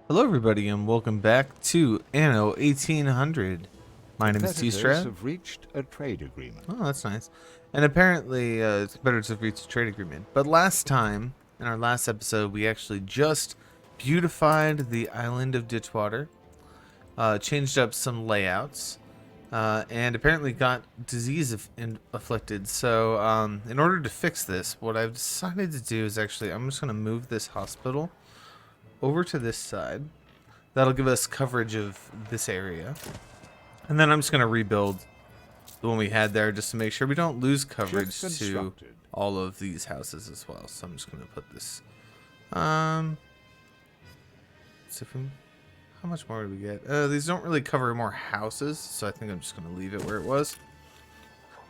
Hello, everybody, and welcome back to Anno 1800. My name is Competitors TStrat. have reached a trade agreement. Oh, that's nice. And apparently, competitors have reached a trade agreement. But last time, in our last episode, we actually just beautified the island of Ditchwater, changed up some layouts, and apparently got disease afflicted. So, in order to fix this, what I've decided to do is actually, I'm just going to move this hospital over to this side. That'll give us coverage of this area. And then I'm just going to rebuild the one we had there just to make sure we don't lose Ship coverage to constructed. all of these houses as well. So I'm just going to put this. So how much more do we get? These don't really cover more houses, so I think I'm just going to leave it where it was.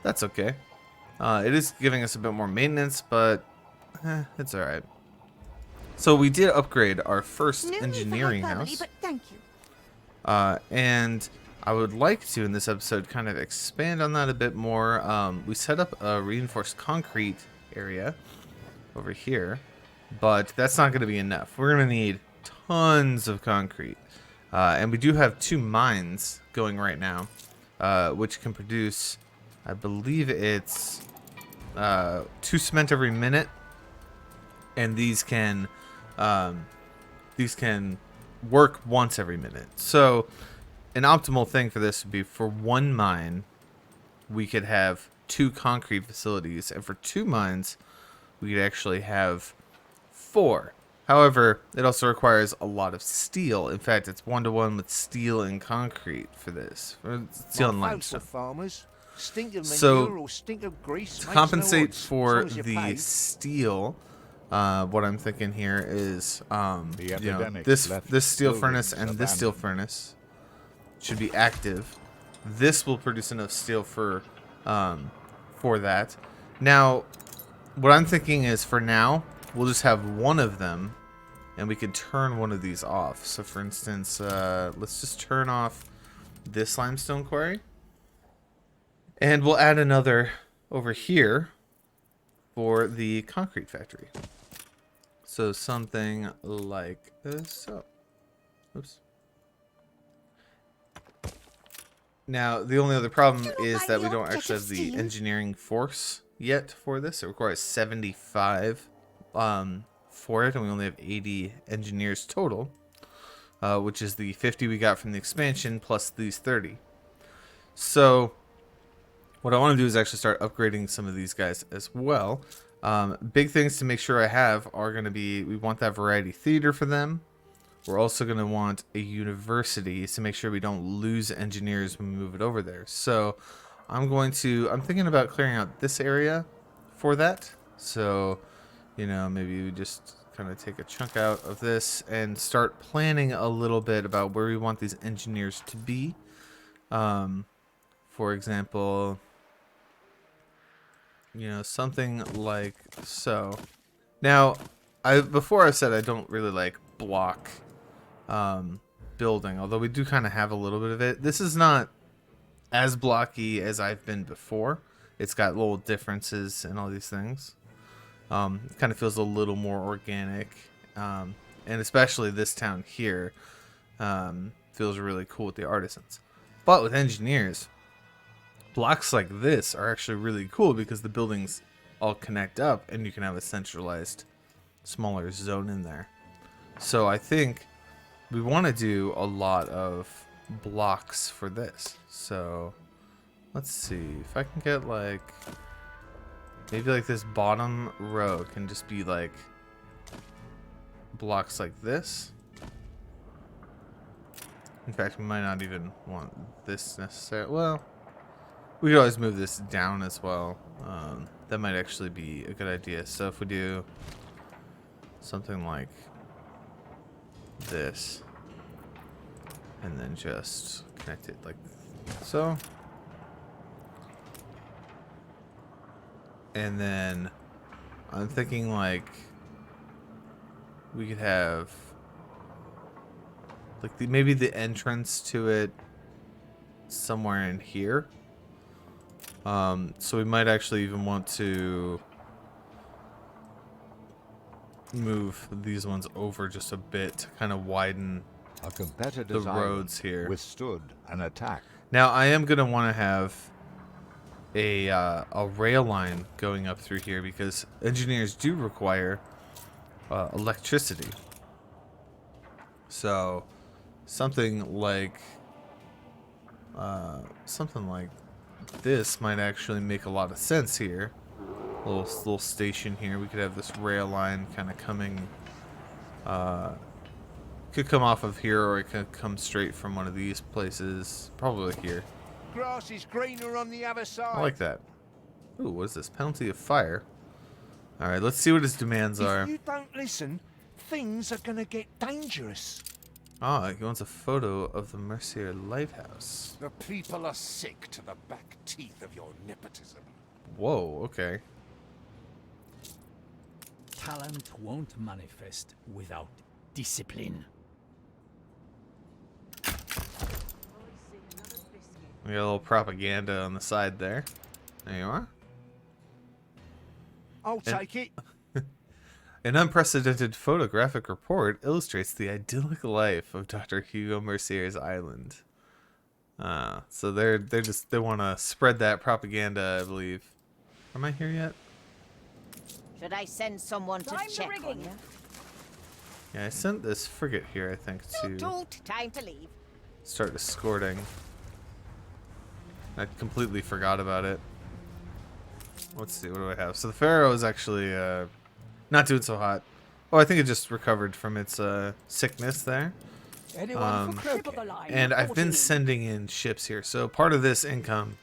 That's okay. It is giving us a bit more maintenance, but it's alright. So we did upgrade our first No need for engineering hyperbole, house. but thank you. And I would like to, in this episode, kind of expand on that a bit more. We set up a reinforced concrete area over here, but that's not going to be enough. We're going to need tons of concrete. And we do have 2 mines going right now, which can produce, I believe it's 2 cement every minute. And these can work once every minute. So an optimal thing for this would be for 1 mine, we could have 2 concrete facilities, and for 2 mines, we could actually have 4. However, it also requires a lot of steel. In fact, it's 1-to-1 with steel and concrete for this. For steel and My folks are limestone. farmers. Stink of So, manure or stink of grease to makes no compensate odds, for as long as you the pay. steel, what I'm thinking here is, The you know, epidemic this left steel furnace buildings and this steel abandoned. furnace should be active. This will produce enough steel for that. Now, what I'm thinking is, for now, we'll just have one of them, and we can turn one of these off. So, for instance, let's just turn off this limestone quarry, and we'll add another over here for the concrete factory. So something like so. Oops. Now, the only other problem is that we don't actually have the engineering force yet for this. It requires 75 for it, and we only have 80 engineers total, which is the 50 we got from the expansion plus these 30. So what I want to do is actually start upgrading some of these guys as well. Big things to make sure I have are going to be, we want that variety theater for them. We're also going to want a university to make sure we don't lose engineers when we move it over there. So I'm thinking about clearing out this area for that. So, you know, maybe we just kind of take a chunk out of this and start planning a little bit about where we want these engineers to be. For example, you know, something like so. Now, before I said I don't really like block building, although we do kind of have a little bit of it. This is not as blocky as I've been before. It's got little differences and all these things. It kind of feels a little more organic, and especially this town here feels really cool with the artisans. But with engineers, blocks like this are actually really cool because the buildings all connect up and you can have a centralized smaller zone in there. So I think we want to do a lot of blocks for this. So let's see if I can get like maybe like this bottom row can just be like blocks like this. In fact, we might not even want this necessarily. Well, we could always move this down as well. That might actually be a good idea. So if we do something like this, and then just connect it like so. And then I'm thinking like we could have like maybe the entrance to it somewhere in here. So we might actually even want to move these ones over just a bit to kind of widen A competitor's the roads here. withstood an attack. Now I am gonna want to have a rail line going up through here because engineers do require electricity. So something like this might actually make a lot of sense here. Little station here. We could have this rail line kind of coming. Could come off of here, or it could come straight from one of these places. Probably here. Grass is greener on the other side. I like that. Ooh, what is this? Penalty of fire. All right, let's see what his demands are. If you don't listen, things are gonna get dangerous. Ah, he wants a photo of the Mercier Lighthouse. The people are sick to the back teeth of your nepotism. Whoa, okay. Talent won't manifest without discipline. We got a little propaganda on the side there. There you are. I'll take it. An unprecedented photographic report illustrates the idyllic life of Dr. Hugo Mercier's island. So they want to spread that propaganda, I believe. Am I here yet? Should I send someone to check on you? Yeah, I sent this frigate here, I think, to Toot, time to leave. start escorting. I completely forgot about it. Let's see, what do I have? So the Pharaoh is actually not doing so hot. Oh, I think it just recovered from its sickness there. Anyone for croquet? And I've been sending in ships here. So part of this income,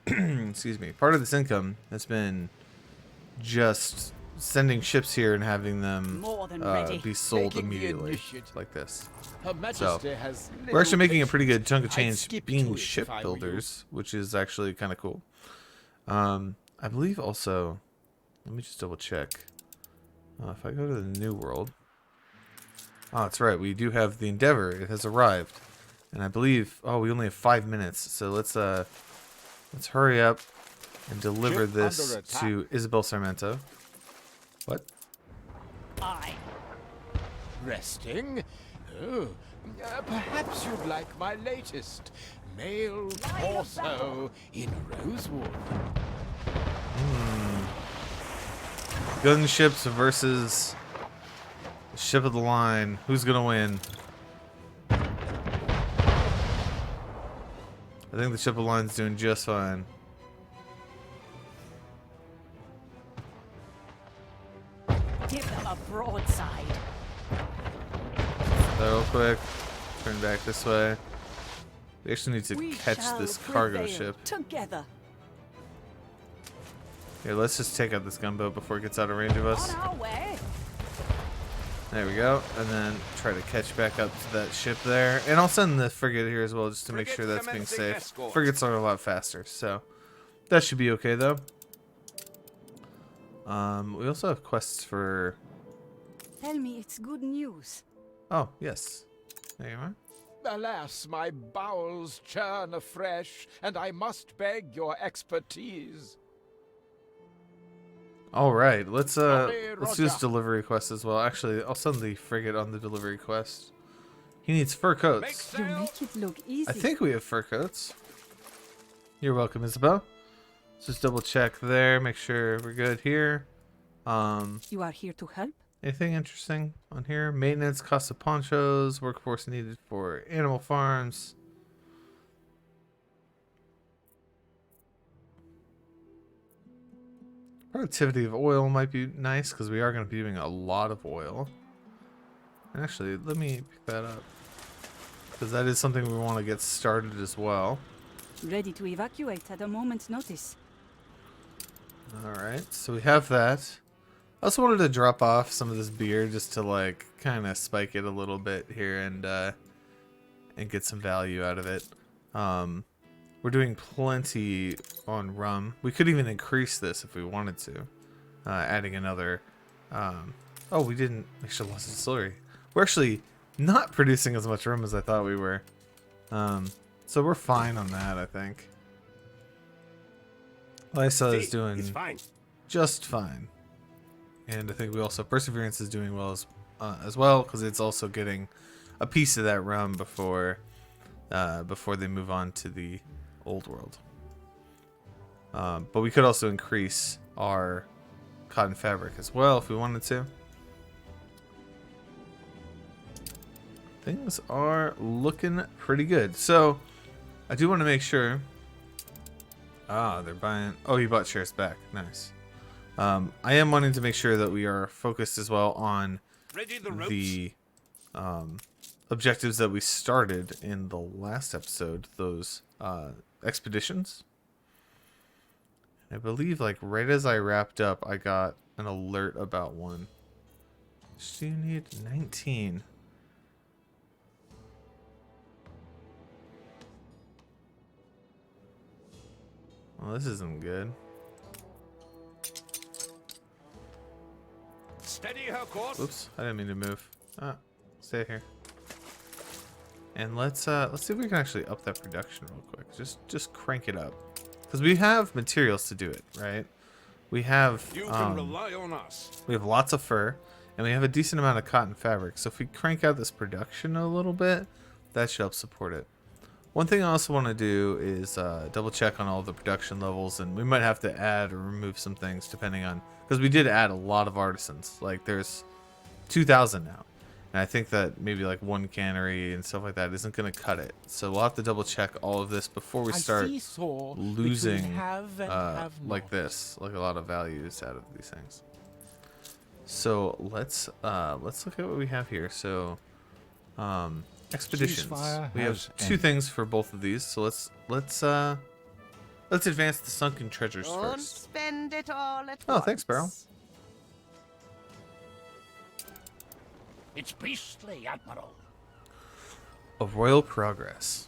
excuse me, part of this income has been just sending ships here and having them More than ready. be sold Taking the immediately, initiative. like this. Her Majesty has We're actually making a pretty good chunk of I'd change skip to being it if I were you. shipbuilders, which is actually kind of cool. I believe also, let me just double check. If I go to the New World, oh, that's right, we do have the Endeavor. It has arrived, and I believe, oh, we only have 5 minutes, so let's hurry up and deliver Ship this under attack. to Isabel Sarmento. What? Aye. resting. Oh, perhaps you'd like my latest male torso in rosewood. Gunships versus the ship of the line. Who's gonna win? I think the ship of the line's doing just fine. Give them a broadside. Real quick. Turn back this way. We actually need to We catch shall this cargo prevail ship. together. Here, let's just take out this gunboat before it gets out of range of us. On our way. There we go. And then try to catch back up to that ship there. And I'll send the frigate here as well just to make sure that's being safe. Escort. Frigates are a lot faster, so that should be okay though. We also have quests for... Tell me it's good news. Oh, yes. There you are. Alas, my bowels churn afresh, and I must beg your expertise. All right, let's do Roger. this delivery quest as well. Actually, I'll send the frigate on the delivery quest. He needs fur coats. You make it look easy. I think we have fur coats. You're welcome, Isabel. Let's just double check there, make sure we're good here. You are here to help? Anything interesting on here? Maintenance, cost of ponchos, workforce needed for animal farms. Productivity of oil might be nice because we are going to be doing a lot of oil. And actually, let me pick that up because that is something we want to get started as well. Ready to evacuate at a moment's notice. Alright, so we have that. I also wanted to drop off some of this beer just to like kind of spike it a little bit here and get some value out of it. We're doing plenty on rum. We could even increase this if we wanted to. Adding another... oh, we didn't actually lost distillery. We're actually not producing as much rum as I thought we were. So we're fine on that, I think. Lysa is doing It's fine. just fine. And I think we also Perseverance is doing well as well, because it's also getting a piece of that realm before they move on to the old world. But we could also increase our cotton fabric as well if we wanted to. Things are looking pretty good. So I do want to make sure. Ah, they're buying. Oh, you bought shares back. Nice. I am wanting to make sure that we are focused as well on the objectives that we started in the last episode, those expeditions. I believe, like, right as I wrapped up, I got an alert about one. So you need 19. Well, this isn't good. Steady her course. Oops, I didn't mean to move. Ah, stay here. And let's see if we can actually up that production real quick. Just crank it up, because we have materials to do it, right? We have You can rely on us. we have lots of fur, and we have a decent amount of cotton fabric. So if we crank out this production a little bit, that should help support it. One thing I also want to do is double check on all the production levels, and we might have to add or remove some things depending on, because we did add a lot of artisans. Like there's 2,000 now, and I think that maybe like one cannery and stuff like that isn't going to cut it. So we'll have to double check all of this before we start losing like this, like a lot of values out of these things. So let's look at what we have here. So expeditions. We have two things for both of these, so let's advance the sunken treasures Don't first. spend it all at Oh, once. thanks, Barrel. It's beastly, Admiral. A royal progress.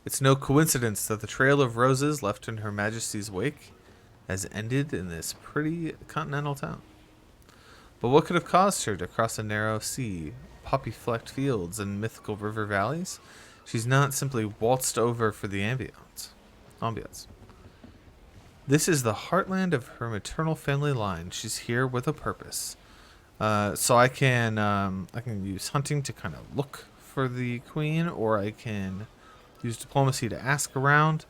It's no coincidence that the trail of roses left in Her Majesty's wake has ended in this pretty continental town. But what could have caused her to cross a narrow sea, poppy-flecked fields, and mythical river valleys? She's not simply waltzed over for the ambience. This is the heartland of her maternal family line. She's here with a purpose. So I can use hunting to kind of look for the queen, or I can use diplomacy to ask around.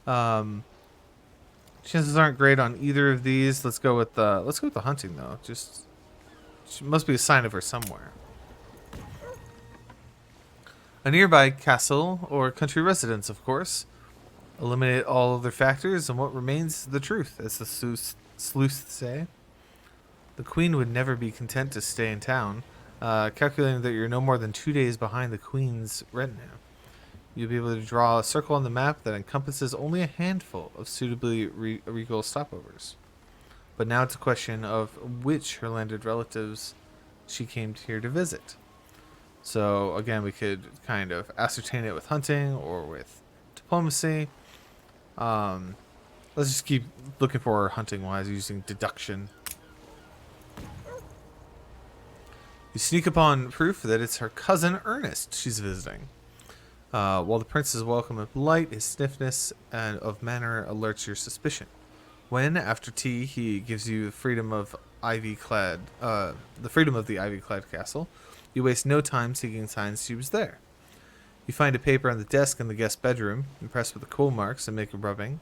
Chances aren't great on either of these. Let's go with the hunting though. Just she must be a sign of her somewhere. A nearby castle or country residence, of course. Eliminate all other factors, and what remains the truth, as the sleuths say. The queen would never be content to stay in town, calculating that you're no more than 2 days behind the queen's retinue. You'll be able to draw a circle on the map that encompasses only a handful of suitably regal stopovers. But now it's a question of which her landed relatives she came here to visit. So again, we could kind of ascertain it with hunting or with diplomacy. Let's just keep looking for her hunting-wise using deduction. You sneak upon proof that it's her cousin Ernest she's visiting. While the prince is welcome and polite, his stiffness and of manner alerts your suspicion. When, after tea, he gives you the freedom of the ivy-clad castle, you waste no time seeking signs she was there. You find a paper on the desk in the guest bedroom, impressed with the coal marks and make a rubbing.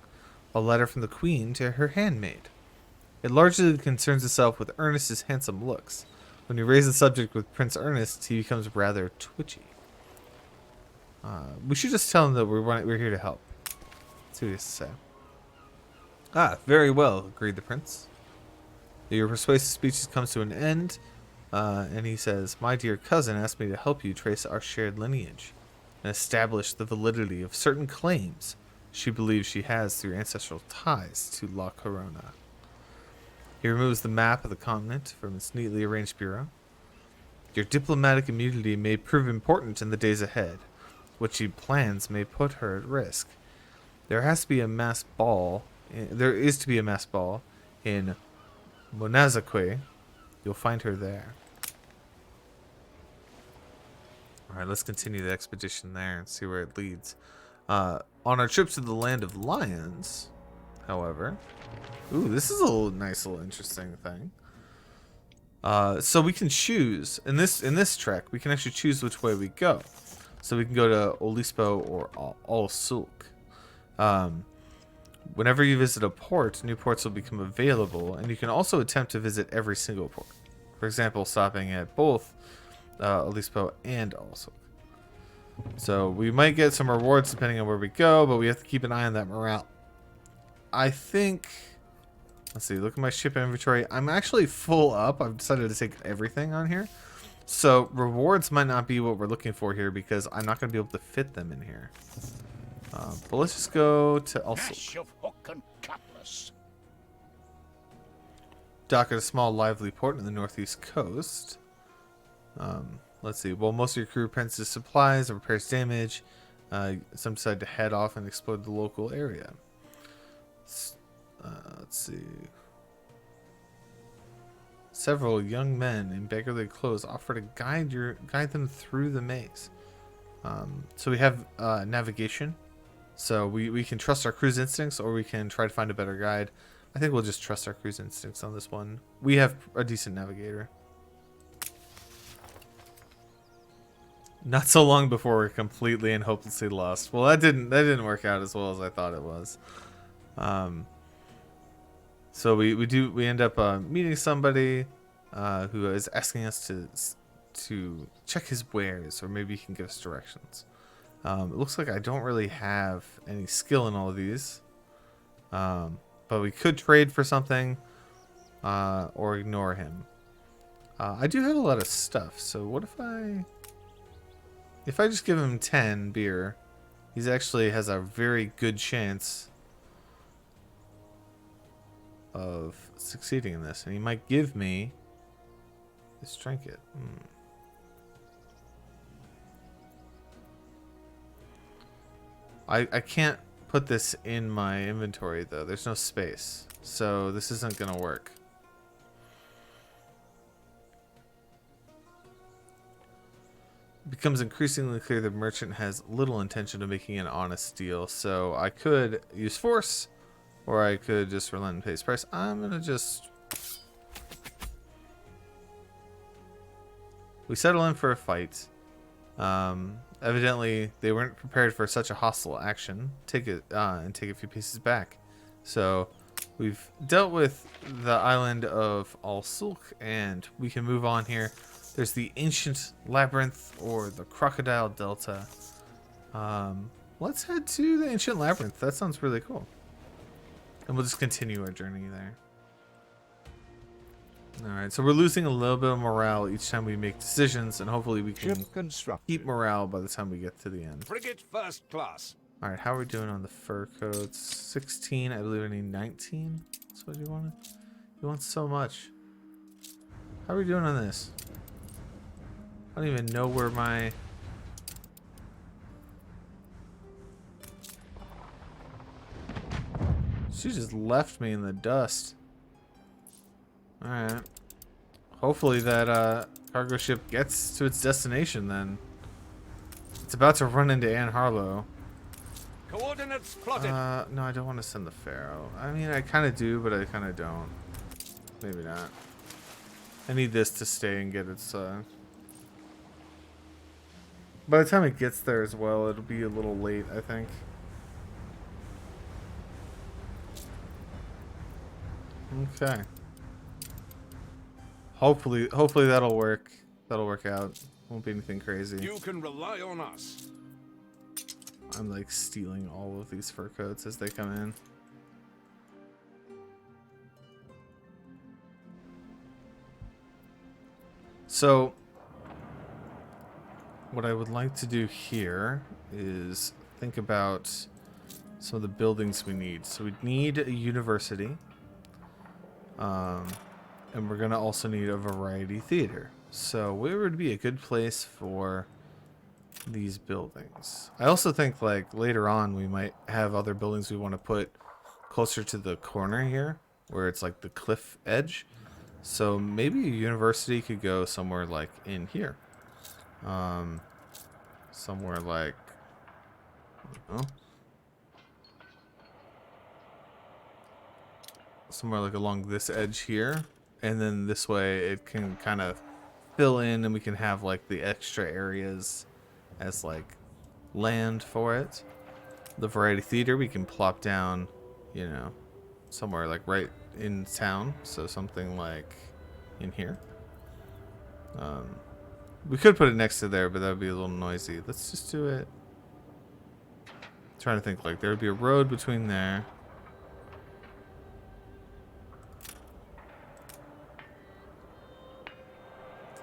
A letter from the queen to her handmaid. It largely concerns itself with Ernest's handsome looks. When you raise the subject with Prince Ernest, he becomes rather twitchy. We should just tell him that we're here to help. Let's see what he has to say. Ah, very well, agreed the prince. Your persuasive speech comes to an end, and he says, my dear cousin asked me to help you trace our shared lineage and establish the validity of certain claims she believes she has through ancestral ties to La Corona. He removes the map of the continent from its neatly arranged bureau. Your diplomatic immunity may prove important in the days ahead. What she plans may put her at risk. There is to be a mass ball in Monazaque. You'll find her there. Alright, let's continue the expedition there and see where it leads. On our trip to the land of lions, however... Ooh, this is a nice little interesting thing. So we can choose in this trek. We can actually choose which way we go. So we can go to Olispo or Al Sulk. Whenever you visit a port, new ports will become available, and you can also attempt to visit every single port. For example, stopping at both Olispo and Al Sulk. So we might get some rewards depending on where we go, but we have to keep an eye on that morale. I think. Let's see, look at my ship inventory. I'm actually full up. I've decided to take everything on here. So rewards might not be what we're looking for here because I'm not going to be able to fit them in here. But let's just go to Dash also of hook and cutlass. dock at a small lively port in the northeast coast. Let's see. Well, most of your crew apprentices supplies or repairs damage. Some decide to head off and explore the local area. Let's see. Several young men in beggarly clothes offer to guide them through the maze. So we have navigation. So we can trust our crew's instincts, or we can try to find a better guide. I think we'll just trust our crew's instincts on this one. We have a decent navigator. Not so long before we're completely and hopelessly lost. Well, that didn't work out as well as I thought it was. So we end up meeting somebody who is asking us to check his wares, or maybe he can give us directions. It looks like I don't really have any skill in all of these, but we could trade for something or ignore him. I do have a lot of stuff, so what if I just give him 10 beer? He actually has a very good chance of succeeding in this, and he might give me this trinket. I can't put this in my inventory though. There's no space, so this isn't gonna work. It becomes increasingly clear the merchant has little intention of making an honest deal, so I could use force, or I could just relent and pay his price. I'm gonna just... We settle in for a fight. Evidently, they weren't prepared for such a hostile action. Take it and take a few pieces back. So we've dealt with the island of Al Sulk, and we can move on here. There's the ancient labyrinth, or the crocodile delta. Let's head to the ancient labyrinth. That sounds really cool. And we'll just continue our journey there. Alright, so we're losing a little bit of morale each time we make decisions, and hopefully we can keep morale by the time we get to the end. Frigate first class. Alright, how are we doing on the fur coats? 16, I believe I need 19. That's what you wanted? You want so much. How are we doing on this? I don't even know where my... She just left me in the dust. Alright. Hopefully that cargo ship gets to its destination then. It's about to run into Ann Harlow. Coordinates plotted. No, I don't want to send the Pharaoh. I mean, I kind of do, but I kind of don't. Maybe not. I need this to stay and get its... By the time it gets there as well, it'll be a little late, I think. Okay. Hopefully that'll work. That'll work out. Won't be anything crazy. You can rely on us. I'm like stealing all of these fur coats as they come in. So what I would like to do here is think about some of the buildings we need. So we need a university. And we're gonna also need a variety theater. So where would be a good place for these buildings? I also think like later on we might have other buildings we want to put closer to the corner here, where it's like the cliff edge. So maybe a university could go somewhere like in here. Somewhere like, I don't know. Somewhere like along this edge here. and then this way it can kind of fill in, and we can have like the extra areas as like land for it. The variety theater we can plop down, you know, somewhere like right in town, so something like in here. We could put it next to there, but that would be a little noisy. Let's just do it. Trying to think, like there would be a road between there.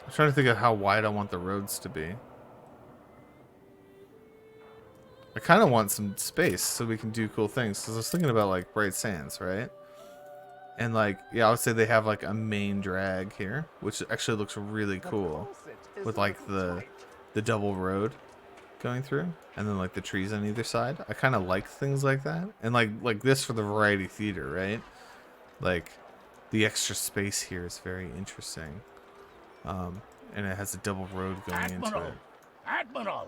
I'm trying to think of how wide I want the roads to be. I kind of want some space so we can do cool things. Because I was thinking about like Bright Sands, right? And like, yeah, I would say they have like a main drag here, which actually looks really cool, with like the double road going through, and then like the trees on either side. I kind of like things like that, and like this for the variety theater, right? Like the extra space here is very interesting, and it has a double road going into it. Admiral!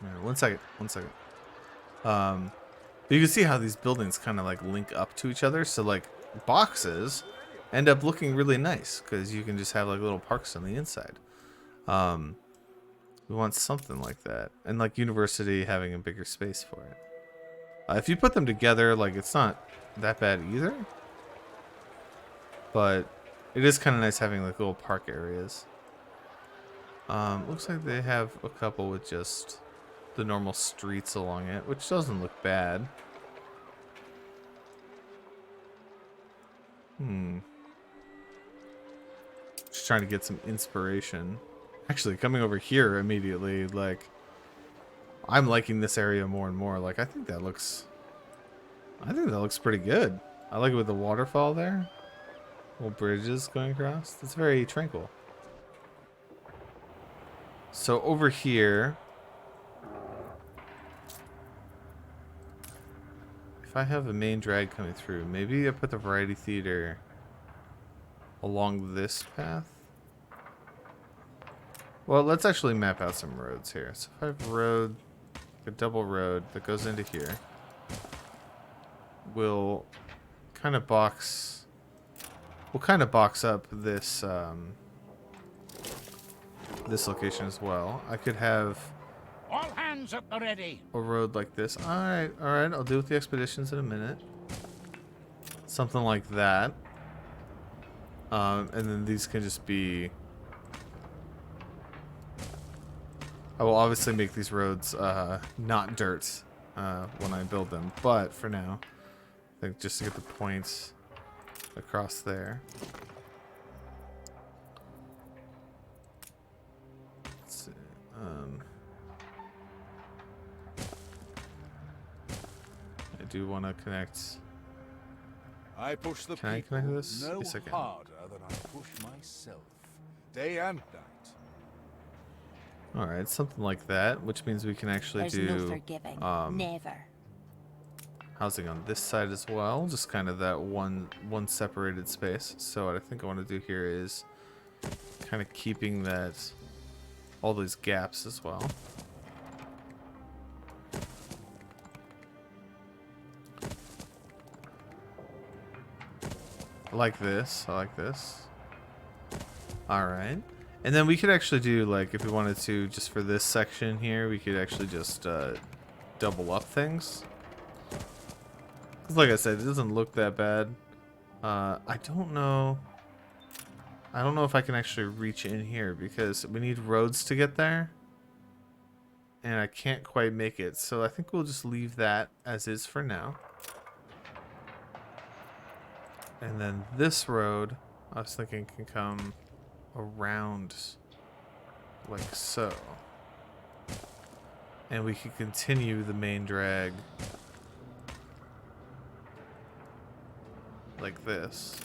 Yeah, one second. But you can see how these buildings kind of like link up to each other, so like boxes end up looking really nice because you can just have like little parks on the inside. We want something like that, and like university having a bigger space for it. If you put them together, like it's not that bad either, but it is kind of nice having like little park areas. Looks like they have a couple with just the normal streets along it, which doesn't look bad. Just trying to get some inspiration. Actually, coming over here immediately, like, I'm liking this area more and more. Like, I think that looks pretty good. I like it with the waterfall there. Little bridges going across. That's very tranquil. So over here, if I have a main drag coming through, maybe I put the variety theater along this path. Well, let's actually map out some roads here. So if I have a double road that goes into here, we'll kind of box up this this location as well. I could have All hands at the ready! a road like this. All right, I'll deal with the expeditions in a minute. Something like that. And then these can just be... I will obviously make these roads not dirt when I build them, but for now, I think just to get the points across there. Let's see. I do want to connect. I push the Can I people connect this? no Yes, I can. harder than I push myself, day and night. All right, something like that, which means we can actually There's do no forgiving. Never. housing on this side as well, just kind of that one separated space. So what I think I want to do here is kind of keeping that all these gaps as well. I like this. All right. And then we could actually do, like, if we wanted to, just for this section here, we could actually just double up things. 'Cause like I said, it doesn't look that bad. I don't know if I can actually reach in here because we need roads to get there. And I can't quite make it. So I think we'll just leave that as is for now. And then this road, I was thinking, can come around like so. And we can continue the main drag like this.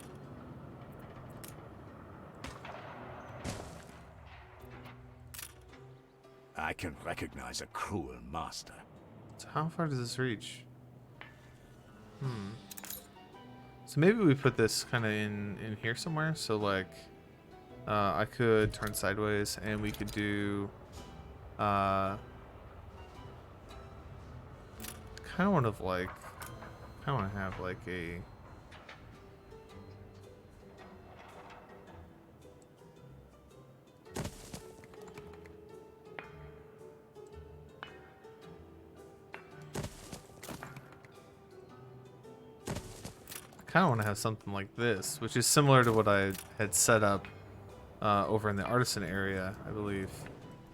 I can recognize a cruel master. So how far does this reach? So maybe we put this kind of in here somewhere. So like, I could turn sideways, and we could do. Kind of want to like, kind of want to have like a. kind of want to have something like this, which is similar to what I had set up over in the artisan area, I believe,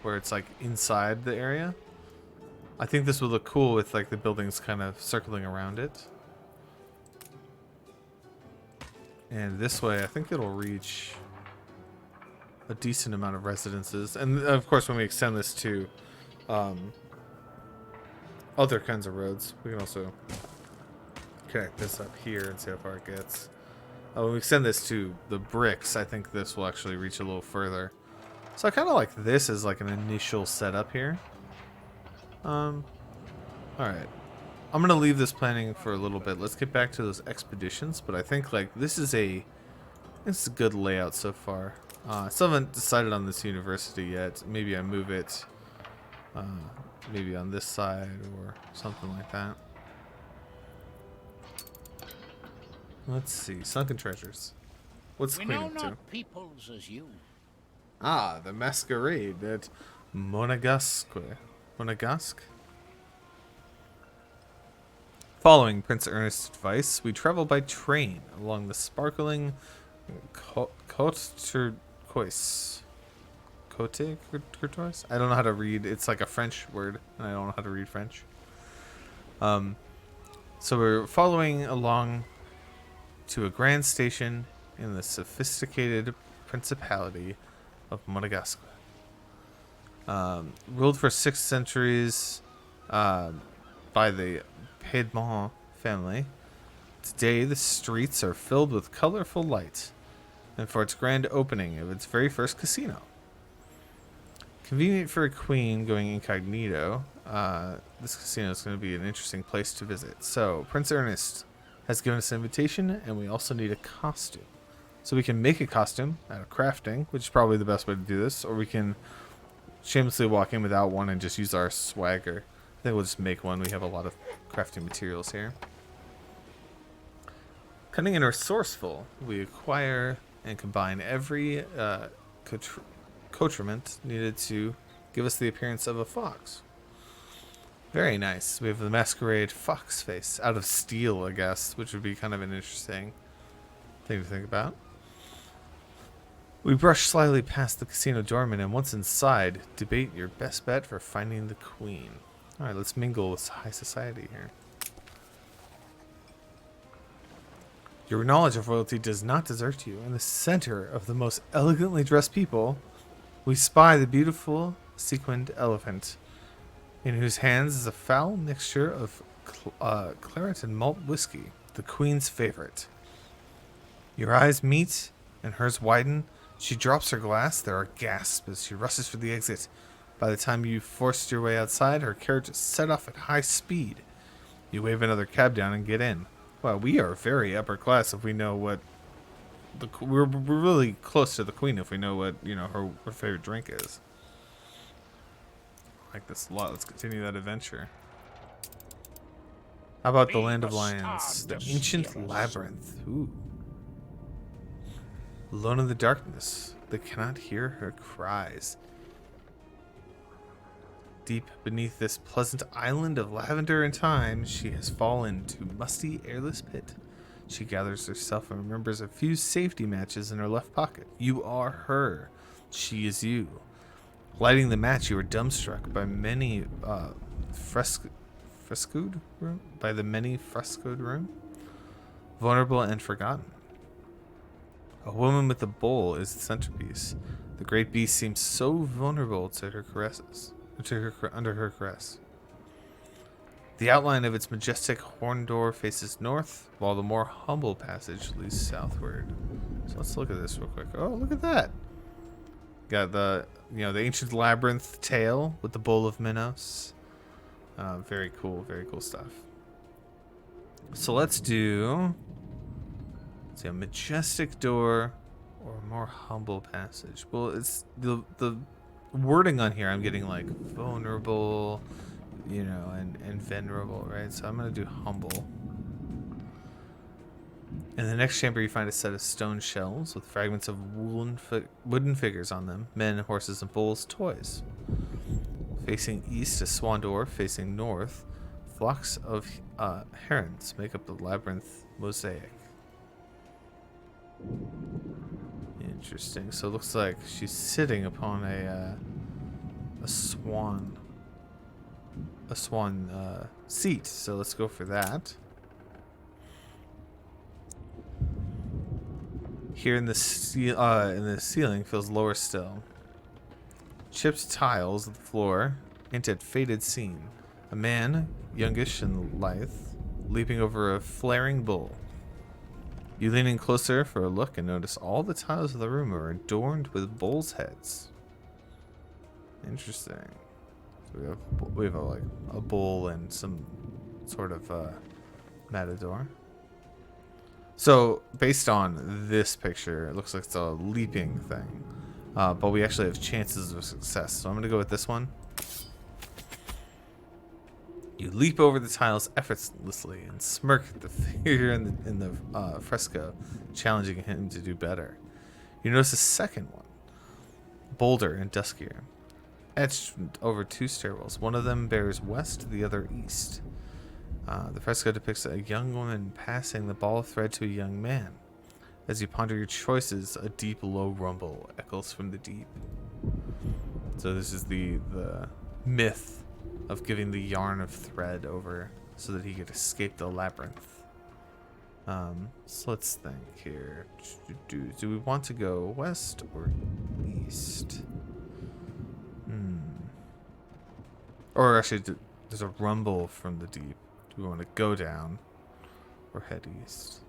where it's like inside the area. I think this would look cool with like the buildings kind of circling around it. And this way, I think it'll reach a decent amount of residences. And of course, when we extend this to other kinds of roads, we can also connect this up here and see how far it gets. When we extend this to the bricks, I think this will actually reach a little further. So I kind of like this as like an initial setup here. Alright. I'm going to leave this planning for a little bit. Let's get back to those expeditions. But I think like this is a good layout so far. I still haven't decided on this university yet. Maybe I move it maybe on this side or something like that. Let's see. Sunken treasures. What's the We queen know up to? not peoples as you. Ah, the masquerade at Monegasque. Monegasque? Following Prince Ernest's advice, we travel by train along the sparkling Côte Turquoise. Côte Turquoise? I don't know how to read. It's like a French word, and I don't know how to read French. So we're following along to a grand station in the sophisticated principality of Monegasque. Ruled for 6 centuries by the Piedmont family. Today, the streets are filled with colorful light, and for its grand opening of its very first casino. Convenient for a queen going incognito, this casino is going to be an interesting place to visit. So, Prince Ernest has given us an invitation, and we also need a costume. So we can make a costume out of crafting, which is probably the best way to do this, or we can shamelessly walk in without one and just use our swagger. I think we'll just make one. We have a lot of crafting materials here. Cunning and resourceful, we acquire and combine every accoutrement needed to give us the appearance of a fox. Very nice. We have the masquerade fox face out of steel, I guess, which would be kind of an interesting thing to think about. We brush slyly past the casino doorman, and once inside, debate your best bet for finding the queen. Alright, let's mingle with high society here. Your knowledge of royalty does not desert you. In the center of the most elegantly dressed people, we spy the beautiful sequined elephant, in whose hands is a foul mixture of claret and malt whiskey, the queen's favorite. Your eyes meet, and hers widen. She drops her glass. There are gasps as she rushes for the exit. By the time you've forced your way outside, her carriage is set off at high speed. You wave another cab down and get in. Well, we are very upper class if we know what... We're really close to the queen if we know what, you know, her favorite drink is. I like this a lot. Let's continue that adventure. How about the Land of Lions? The Ancient Labyrinth. Ooh. Alone in the darkness, they cannot hear her cries. Deep beneath this pleasant island of lavender and thyme, she has fallen to musty, airless pit. She gathers herself and remembers a few safety matches in her left pocket. You are her. She is you. Lighting the match, you are dumbstruck by many frescoed room. By the many frescoed room, vulnerable and forgotten. A woman with a bowl is the centerpiece. The great beast seems so vulnerable to her caresses, under her caress. The outline of its majestic horn door faces north, while the more humble passage leads southward. So let's look at this real quick. Oh, look at that! Got the the ancient labyrinth tale with the bowl of Minos. Very cool stuff. So let's do. Let's see, a majestic door or a more humble passage. Well, it's the wording on here. I'm getting like vulnerable, and venerable, right? So I'm gonna do humble. In the next chamber, you find a set of stone shelves with fragments of wooden figures on them: men, horses, and bulls, toys. Facing east, a swan door. Facing north, flocks of herons make up the labyrinth mosaic. Interesting. So it looks like she's sitting upon a swan. A swan seat. So let's go for that. Here in the ceiling feels lower still. Chipped tiles of the floor hint at faded scene. A man, youngish and lithe, leaping over a flaring bull. You lean in closer for a look and notice all the tiles of the room are adorned with bulls' heads. Interesting. So we have like a bull and some sort of matador. So based on this picture, it looks like it's a leaping thing, but we actually have chances of success. So I'm gonna go with this one. You leap over the tiles effortlessly and smirk at the figure in the fresco, challenging him to do better. You notice a second one, bolder and duskier, etched over two stairwells. One of them bears west, the other east. The fresco depicts a young woman passing the ball of thread to a young man. As you ponder your choices, a deep, low rumble echoes from the deep. So this is the myth of giving the yarn of thread over so that he could escape the labyrinth. So let's think here. Do we want to go west or east? Or actually, there's a rumble from the deep. Do we want to go down or head east?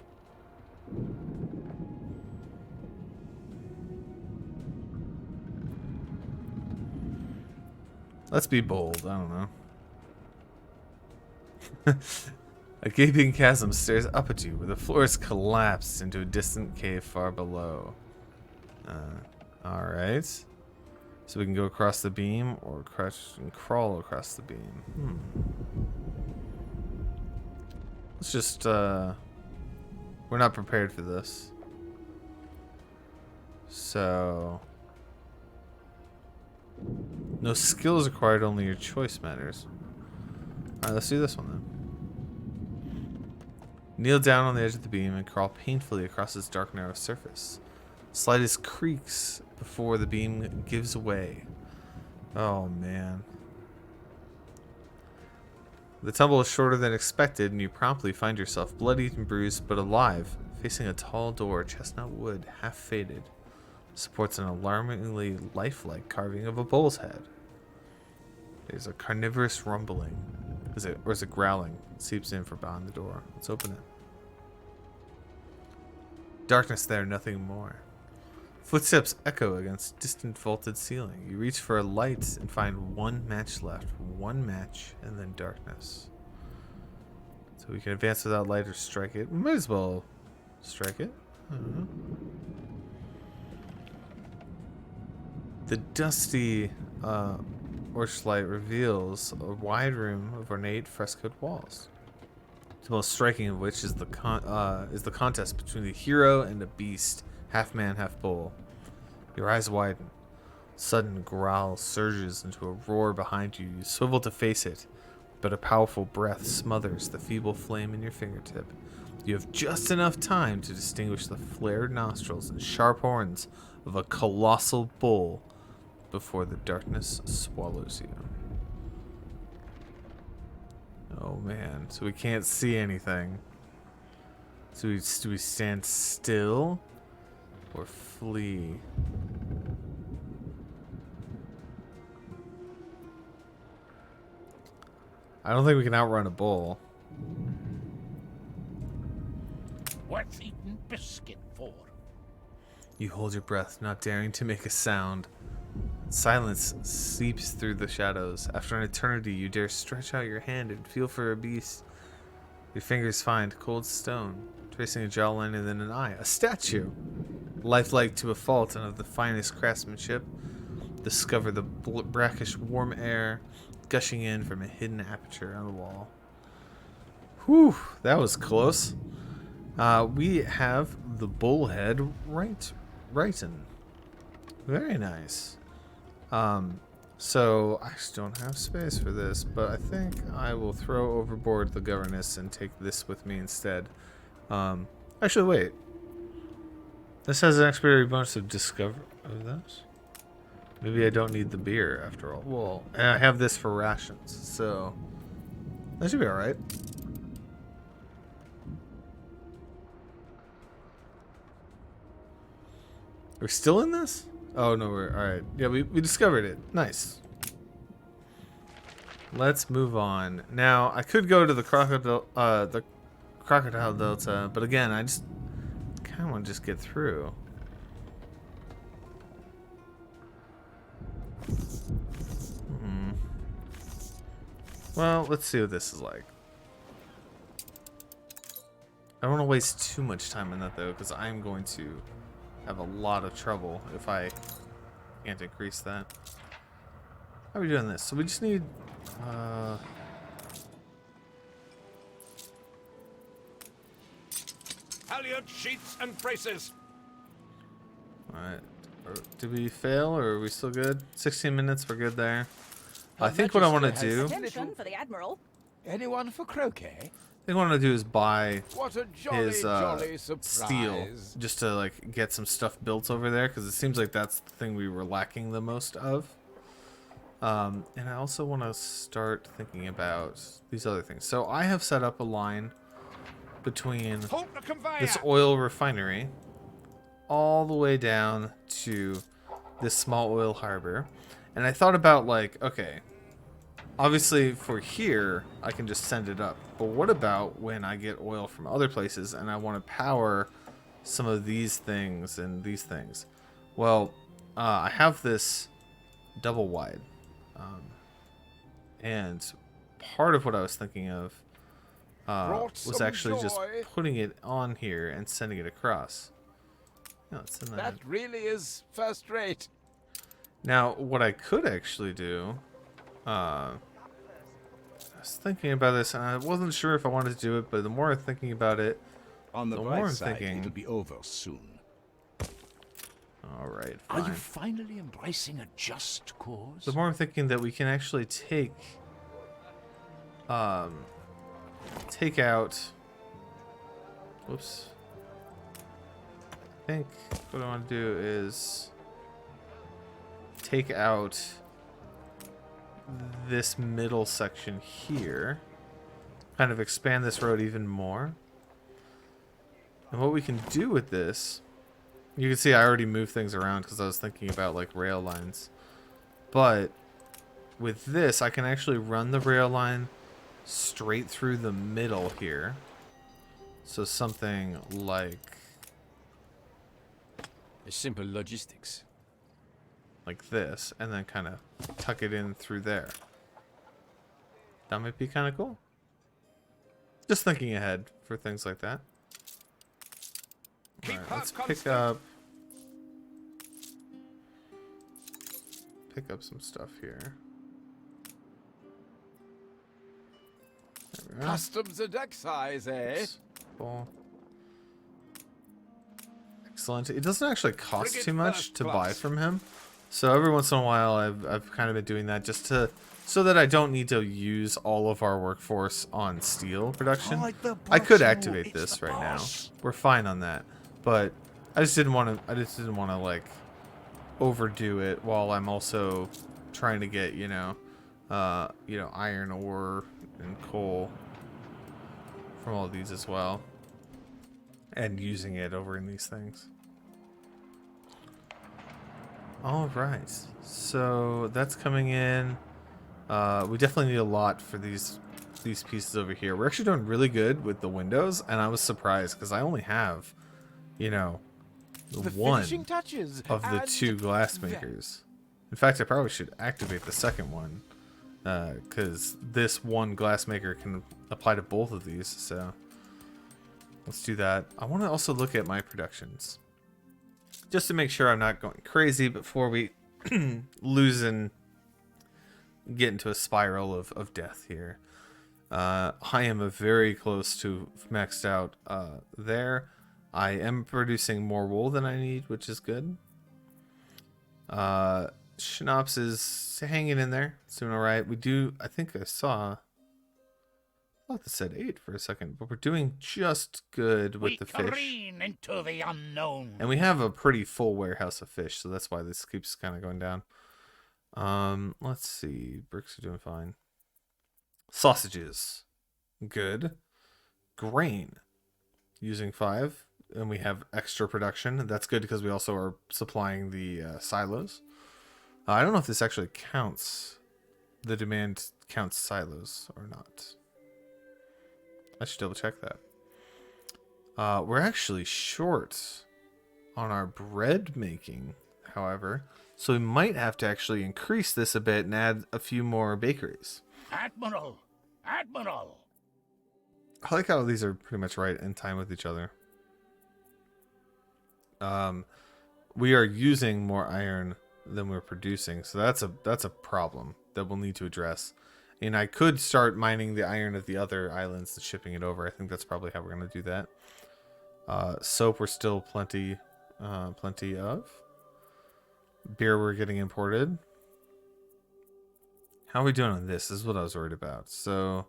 Let's be bold. I don't know. A gaping chasm stares up at you, where the floor is collapsed into a distant cave far below. Alright. So we can go across the beam or crouch and crawl across the beam. Let's just, we're not prepared for this. So, no skills required, only your choice matters. Alright, let's do this one then. Kneel down on the edge of the beam and crawl painfully across its dark, narrow surface. Slightest creaks before the beam gives way. Oh man. The tumble is shorter than expected, and you promptly find yourself bloodied and bruised, but alive, facing a tall door, chestnut wood, half faded. Supports an alarmingly lifelike carving of a bull's head. There's a carnivorous rumbling. Is it growling? It seeps in from behind the door. Let's open it. Darkness there, nothing more. Footsteps echo against distant vaulted ceiling. You reach for a light and find one match left. One match and then darkness. So we can advance without light or strike it. We might as well strike it. I don't know. The dusty orchlight reveals a wide room of ornate frescoed walls. The most striking of which is the contest between the hero and a beast, half man, half bull. Your eyes widen. Sudden growl surges into a roar behind you. You swivel to face it, but a powerful breath smothers the feeble flame in your fingertip. You have just enough time to distinguish the flared nostrils and sharp horns of a colossal bull before the darkness swallows you. Oh man, so we can't see anything. So do we stand still or flee? I don't think we can outrun a bull. What's eating biscuit for? You hold your breath, not daring to make a sound. Silence seeps through the shadows. After an eternity, you dare stretch out your hand and feel for a beast. Your fingers find cold stone, tracing a jawline and then an eye. A statue! Lifelike to a fault and of the finest craftsmanship. Discover the brackish warm air gushing in from a hidden aperture on the wall. Whew, that was close. We have the bullhead righten. Very nice. So I just don't have space for this, but I think I will throw overboard the governess and take this with me instead. Actually, wait. This has an expiry bonus of discover of this. Maybe I don't need the beer after all. Well, and I have this for rations, so that should be alright. We're still in this? Oh no, we're alright. Yeah, we discovered it. Nice. Let's move on. Now, I could go to the crocodile delta, but again, I just kind of want to just get through. Well, let's see what this is like. I don't want to waste too much time on that though, because I'm going to have a lot of trouble if I can't increase that. How are we doing this? So we just need Halyard, sheets, and braces. alright. Did we fail or are we still good? 16 minutes, we're good there. Her I think what I want to Majesty do, has Attention for the Admiral. Anyone for croquet? I think what I want to do is buy What a jolly, his jolly surprise. steel just to like get some stuff built over there because it seems like that's the thing we were lacking the most of. And I also want to start thinking about these other things. So I have set up a line between Halt the conveyor. this oil refinery all the way down to this small oil harbor. And I thought about like, okay, obviously for here, I can just send it up. But what about when I get oil from other places and I want to power some of these things and these things? Well, I have this double wide. And part of what I was thinking of was some actually just joy. putting it on here and sending it across. No, let's send that. That really is first rate. Now, what I could actually do, I was thinking about this, and I wasn't sure if I wanted to do it, but the more I'm thinking about it, On the the bright more I'm side, thinking, it'll be over soon. all right, Are you fine. finally embracing a just cause? The more I'm thinking that we can actually take out, whoops. I think what I want to do is take out this middle section here, kind of expand this road even more. And what we can do with this, you can see I already moved things around because I was thinking about like rail lines. But with this, I can actually run the rail line straight through the middle here. So something like Simple logistics. this, and then kind of tuck it in through there. That might be kind of cool. Just thinking ahead for things like that. Keep Alright, her let's constant. pick up some stuff here. There we go. Customs and excise, eh? Cool. Excellent. It doesn't actually cost Frigate too much first to buy class. from him. So every once in a while I've kind of been doing that just so that I don't need to use all of our workforce on steel production. Like the I could boss, activate it's this the right boss. now. We're fine on that. But I just didn't want to like overdo it while I'm also trying to get, iron ore and coal from all these as well. And using it over in these things. All right, so that's coming in. We definitely need a lot for these pieces over here. We're actually doing really good with the windows, and I was surprised because I only have, The one finishing touches of the and two glass makers. In fact, I probably should activate the second one because this one glass maker can apply to both of these. So let's do that. I want to also look at my productions just to make sure I'm not going crazy before we lose and get into a spiral of death here. I am very close to maxed out there. I am producing more wool than I need, which is good. Schnapps is hanging in there. It's doing all right. I think I saw thought this said 8 for a second, but we're doing just good with the fish. careen into the unknown. And we have a pretty full warehouse of fish, so that's why this keeps kind of going down. Let's see. Bricks are doing fine. Sausages. Good. Grain. Using 5. And we have extra production. That's good because we also are supplying the silos. I don't know if this actually counts. The demand counts silos or not. I should double check that. We're actually short on our bread making, however. So we might have to actually increase this a bit and add a few more bakeries. Admiral! Admiral! I like how these are pretty much right in time with each other. We are using more iron than we're producing, so that's a problem that we'll need to address. And I could start mining the iron of the other islands and shipping it over. I think that's probably how we're going to do that. Soap we're still plenty of. Beer we're getting imported. How are we doing on this? This is what I was worried about. So,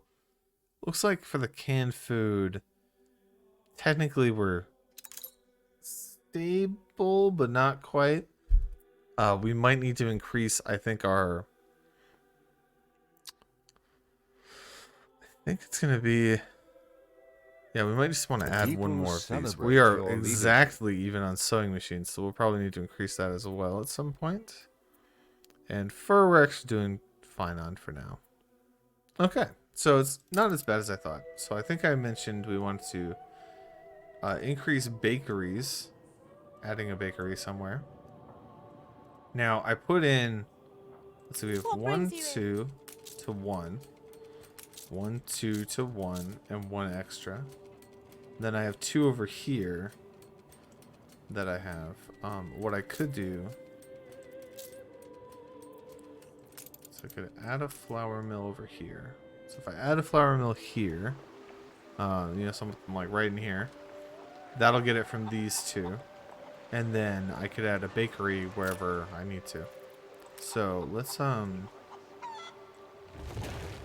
looks like for the canned food, technically we're stable, but not quite. We might need to increase, I think, our... I think it's going to be... Yeah, we might just want to add one more of these. We are exactly even on sewing machines, so we'll probably need to increase that as well at some point. And fur we're actually doing fine on for now. Okay, so it's not as bad as I thought. So I think I mentioned we want to increase bakeries, adding a bakery somewhere. Now I put in, let's see, we have 1, 2 to 1. 1, 2 to 1, and 1 extra. Then I have 2 over here that I have. What I could do, so I could add a flour mill over here. So if I add a flour mill here, you know, something like right in here, that'll get it from these 2. And then I could add a bakery wherever I need to. So let's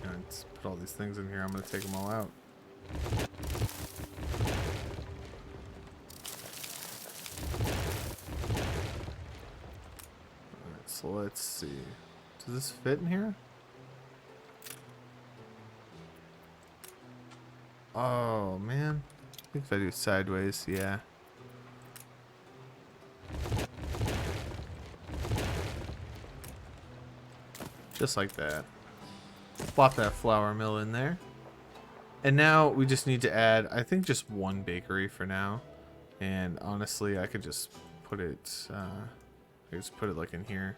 let's put all these things in here. I'm gonna take them all out. Alright, so let's see. Does this fit in here? Oh man. I think if I do sideways, yeah. Just like that. Plop that flour mill in there. And now we just need to add, I think, just 1 bakery for now. And honestly, I could just put it, like in here.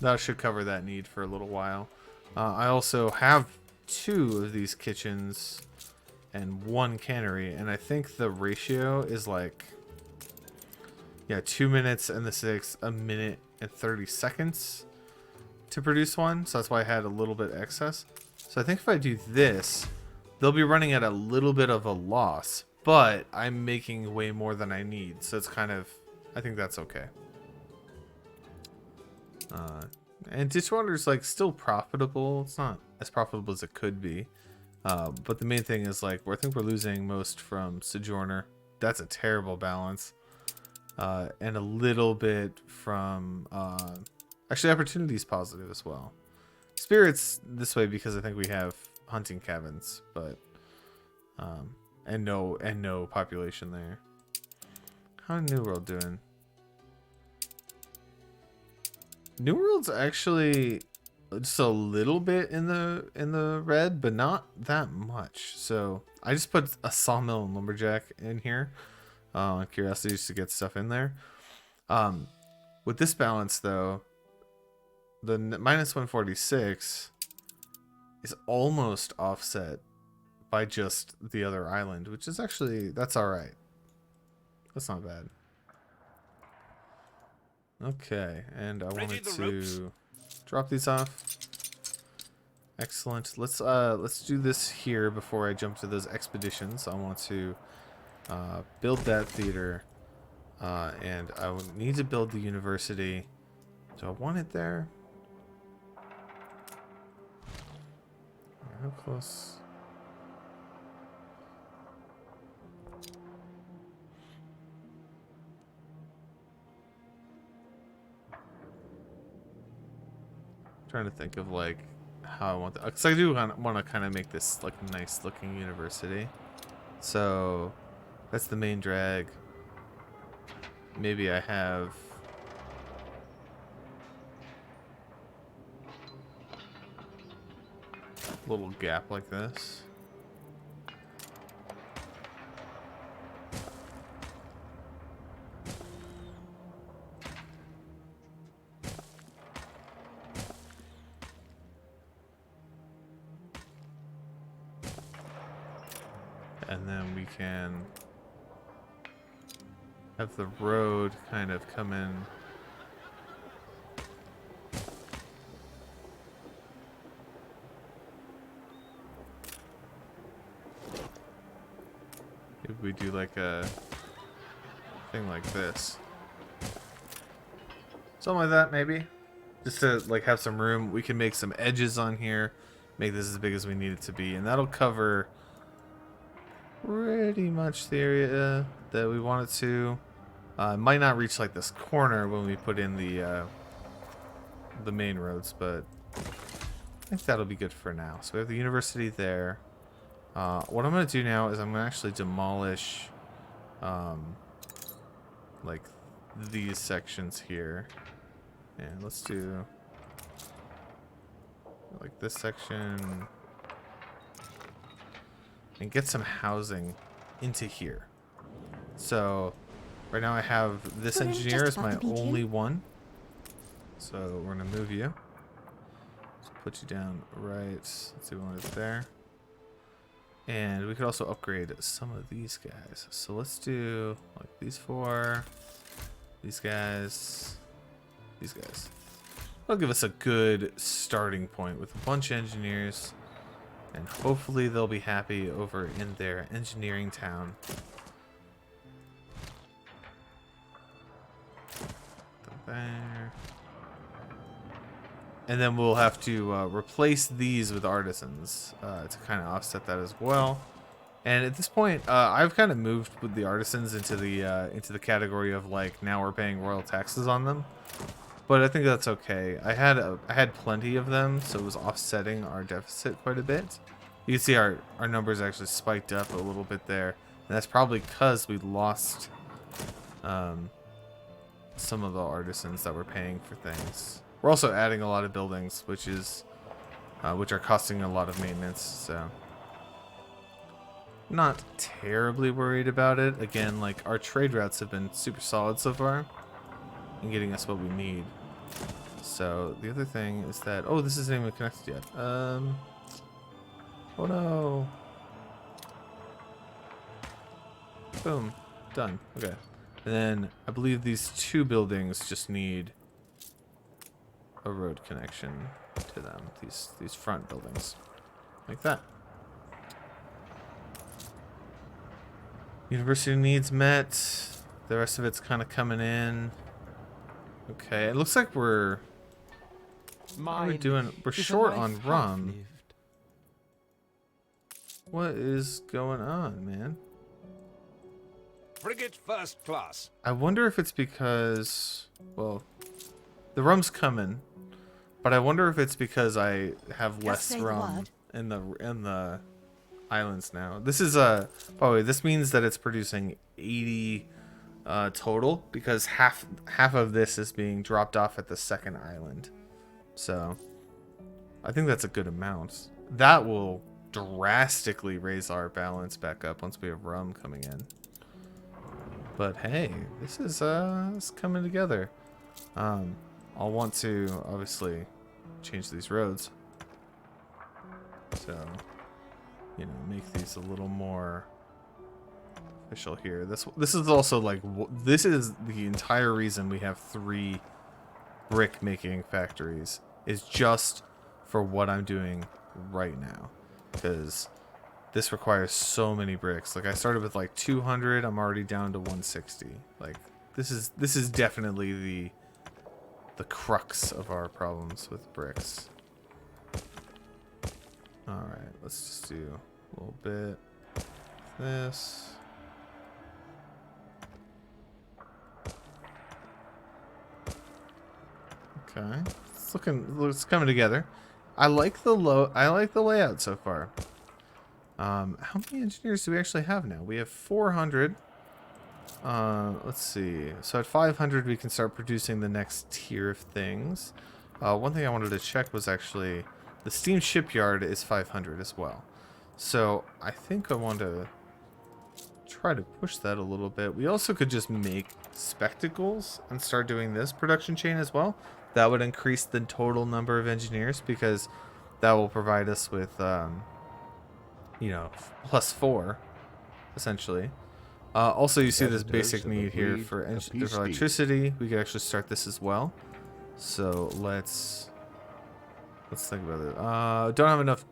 That should cover that need for a little while. I also have 2 of these kitchens and 1 cannery, and I think the ratio is like, yeah, 2 minutes and the 6, a minute and 30 seconds to produce one. So that's why I had a little bit excess. So I think if I do this, they'll be running at a little bit of a loss, but I'm making way more than I need. So it's kind of, I think that's okay. And Dishwater's like still profitable. It's not as profitable as it could be. But the main thing is like, I think we're losing most from Sojourner. That's a terrible balance. And a little bit from actually Opportunity is positive as well. Spirit's this way because I think we have hunting cabins, but and no population there. How's New World doing? New World's actually just a little bit in the red, but not that much. So I just put a sawmill and lumberjack in here. Curiosity just to get stuff in there. With this balance though, the minus 146 is almost offset by just the other island, which is actually, that's all right. That's not bad. Okay, and I wanted to drop these off. Excellent. Let's do this here before I jump to those expeditions. I want to build that theater, and I would need to build the university. Do I want it there? how close? Trying to think of like how I want that, because I do want to kind of make this like nice looking university. So that's the main drag. Maybe I have a little gap like this. And then we can have the road kind of come in. If we do like a thing like this. Something like that, maybe. Just to like have some room. We can make some edges on here. Make this as big as we need it to be. And that'll cover pretty much the area that we want it to. Might not reach like this corner when we put in the main roads, but I think that'll be good for now. So we have the university there. What I'm gonna do now is I'm gonna actually demolish like these sections here. And let's do like this section. And get some housing into here. So right now I have this engineer as my only one. So we're gonna move you. So put you down right. Let's see one is there. And we could also upgrade some of these guys. So let's do like these four, these guys, these guys. That'll give us a good starting point with a bunch of engineers. And hopefully they'll be happy over in their engineering town. There. And then we'll have to replace these with artisans to kind of offset that as well. And at this point, I've kind of moved with the artisans into the category of like now we're paying royal taxes on them. But I think that's okay. I had plenty of them, so it was offsetting our deficit quite a bit. You can see our numbers actually spiked up a little bit there, and that's probably because we lost some of the artisans that were paying for things. We're also adding a lot of buildings, which are costing a lot of maintenance. So not terribly worried about it. Again, like our trade routes have been super solid so far, and getting us what we need. So the other thing is that this isn't even connected yet. Oh no. Boom. Done. Okay. And then I believe these two buildings just need a road connection to them. These front buildings. Like that. University needs met. The rest of it's kind of coming in. Okay, it looks like we're short on rum. What is going on, man? Frigate first class. I wonder if it's because, well, the rum's coming, but I wonder if it's because I have less rum in the islands now. This is by the way, this means that it's producing 80 total, because half of this is being dropped off at the second island. So I think that's a good amount. That will drastically raise our balance back up once we have rum coming in. But hey, this is it's coming together. I'll want to obviously change these roads, so you know, make these a little more official here. This is also like, this is the entire reason we have 3 brick making factories, is just for what I'm doing right now, because this requires so many bricks. Like I started with like 200, I'm already down to 160. Like this is definitely the crux of our problems with bricks. Alright, let's just do a little bit of this. Okay. It's coming together. I like the layout so far. How many engineers do we actually have now? We have 400. Let's see. So at 500 we can start producing the next tier of things. One thing I wanted to check was actually the steam shipyard is 500 as well. So I think I want to try to push that a little bit. We also could just make spectacles and start doing this production chain as well. That would increase the total number of engineers because that will provide us with, you know, +4, essentially. Also, you see this basic need here for electricity. We could actually start this as well. So let's think about it. Don't have enough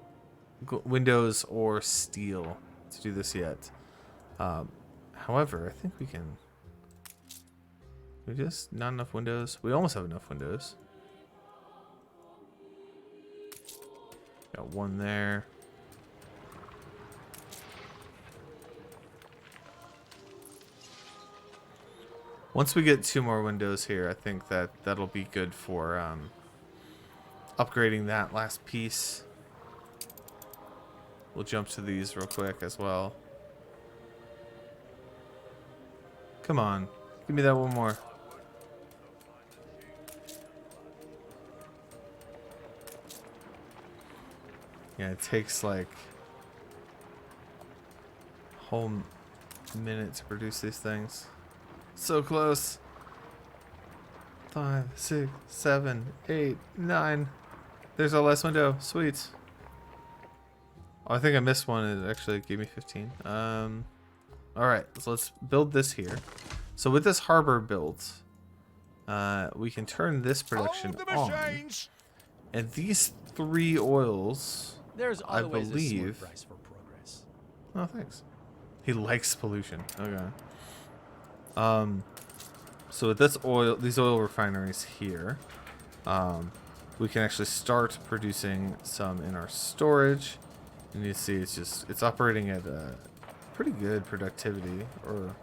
windows or steel to do this yet. However, I think we can. We just not enough windows. We almost have enough windows. Got one there. Once we get 2 more windows here, I think that'll be good for upgrading that last piece. We'll jump to these real quick as well. Come on, give me that one more. Yeah, it takes like a whole minute to produce these things. So close. 5, 6, 7, 8, 9. There's our last window. Sweet. Oh, I think I missed one. It actually gave me 15. Alright, so let's build this here. So with this harbor built, we can turn this production on. And these 3 oils, There's I always a believe. smart price for progress. Oh, thanks. He likes pollution. Okay. So with these oil refineries here, we can actually start producing some in our storage. And you see it's operating at a pretty good productivity, or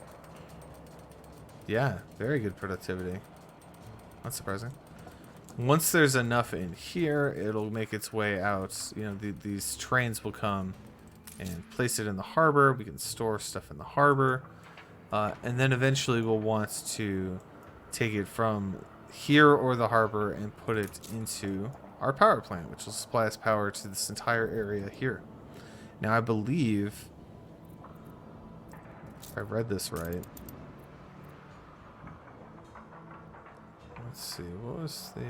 yeah, very good productivity. Not surprising. Once there's enough in here, it'll make its way out. You know, these trains will come and place it in the harbor. We can store stuff in the harbor. And then eventually we'll want to take it from here or the harbor and put it into our power plant, which will supply us power to this entire area here. Now, I believe, if I read this right, let's see, what was the...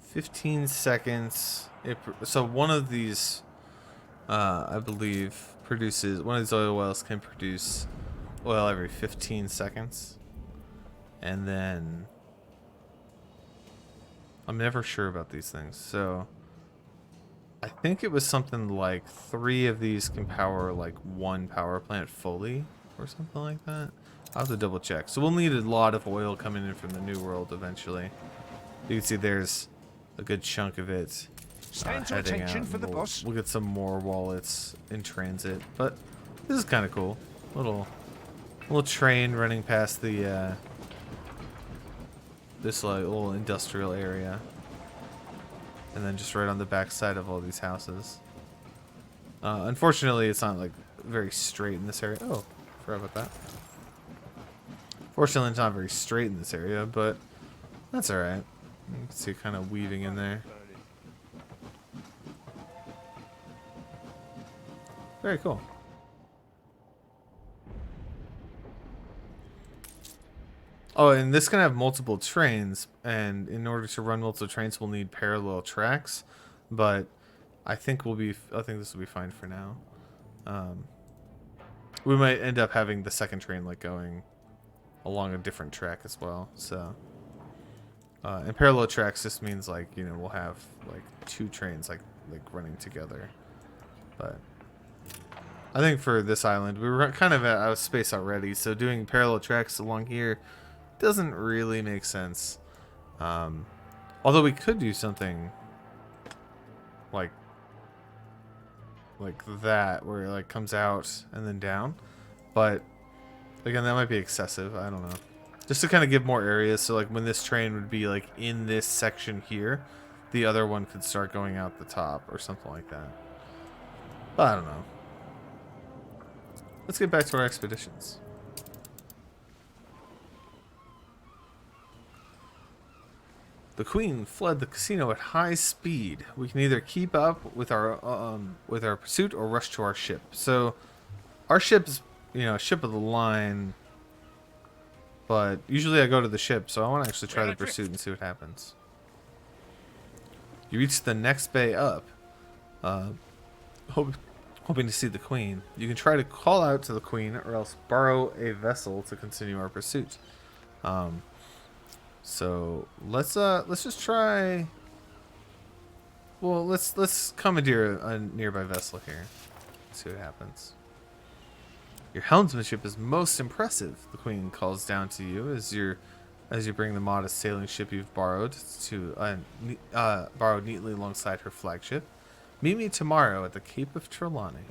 "15 seconds." So one of these, I believe, produces, one of these oil wells can produce oil every 15 seconds. And then, I'm never sure about these things. So, I think it was something like 3 of these can power like 1 power plant fully, or something like that. I'll have to double check. So we'll need a lot of oil coming in from the New World eventually. You can see there's a good chunk of it Stand to heading attention out, for the and boss. we'll get some more wallets in transit, but this is kind of cool. Little train running past the this like little industrial area, and then just right on the back side of all these houses. Unfortunately, it's not like very straight in this area. Oh, forgot about that. Fortunately, it's not very straight in this area, but that's all right. You can see it kind of weaving in there. Very cool. Oh, and this can have multiple trains, and in order to run multiple trains, we'll need parallel tracks. But I think this will be fine for now. We might end up having the second train like going along a different track as well. So, and parallel tracks just means like, you know, we'll have like 2 trains like running together. But I think for this island, we were kind of out of space already, so doing parallel tracks along here doesn't really make sense. Although we could do something like that, where it like comes out and then down. But again, that might be excessive. I don't know. Just to kind of give more areas, so like when this train would be like in this section here, the other one could start going out the top or something like that. But I don't know. Let's get back to our expeditions. The Queen fled the casino at high speed. We can either keep up with our pursuit or rush to our ship. So our ship's, ship of the line, but usually I go to the ship, so I want to actually try the pursuit and see what happens. You reach the next bay up, hoping to see the Queen. You can try to call out to the Queen or else borrow a vessel to continue our pursuit. So let's just try. Well, let's commandeer a nearby vessel here. See what happens. Your helmsmanship is most impressive. The Queen calls down to you as you bring the modest sailing ship you've borrowed neatly alongside her flagship. Meet me tomorrow at the Cape of Trelawney.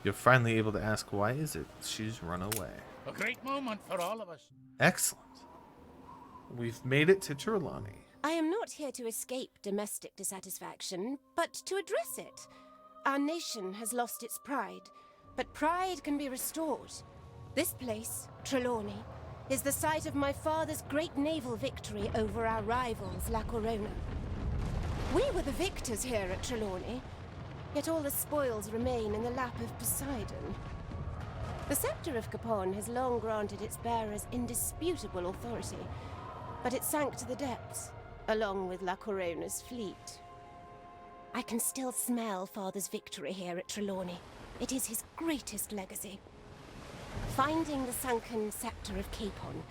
You're finally able to ask why is it she's run away. A great moment for all of us. Excellent. We've made it to Trelawney. I am not here to escape domestic dissatisfaction, but to address it. Our nation has lost its pride, but pride can be restored. This place, Trelawney, is the site of my father's great naval victory over our rivals, La Corona. We were the victors here at Trelawney, yet all the spoils remain in the lap of Poseidon. The scepter of Capon has long granted its bearers indisputable authority, but it sank to the depths, along with La Corona's fleet. I can still smell Father's victory here at Trelawney. It is his greatest legacy. Finding the sunken scepter of Capon,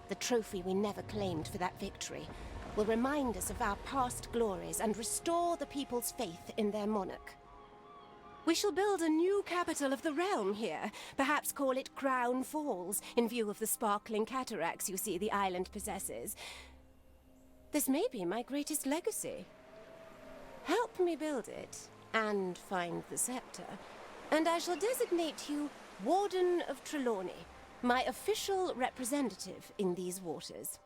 the trophy we never claimed for that victory, will remind us of our past glories and restore the people's faith in their monarch. We shall build a new capital of the realm here, perhaps call it Crown Falls, in view of the sparkling cataracts you see the island possesses. This may be my greatest legacy. Help me build it, and find the scepter, and I shall designate you Warden of Trelawney, my official representative in these waters.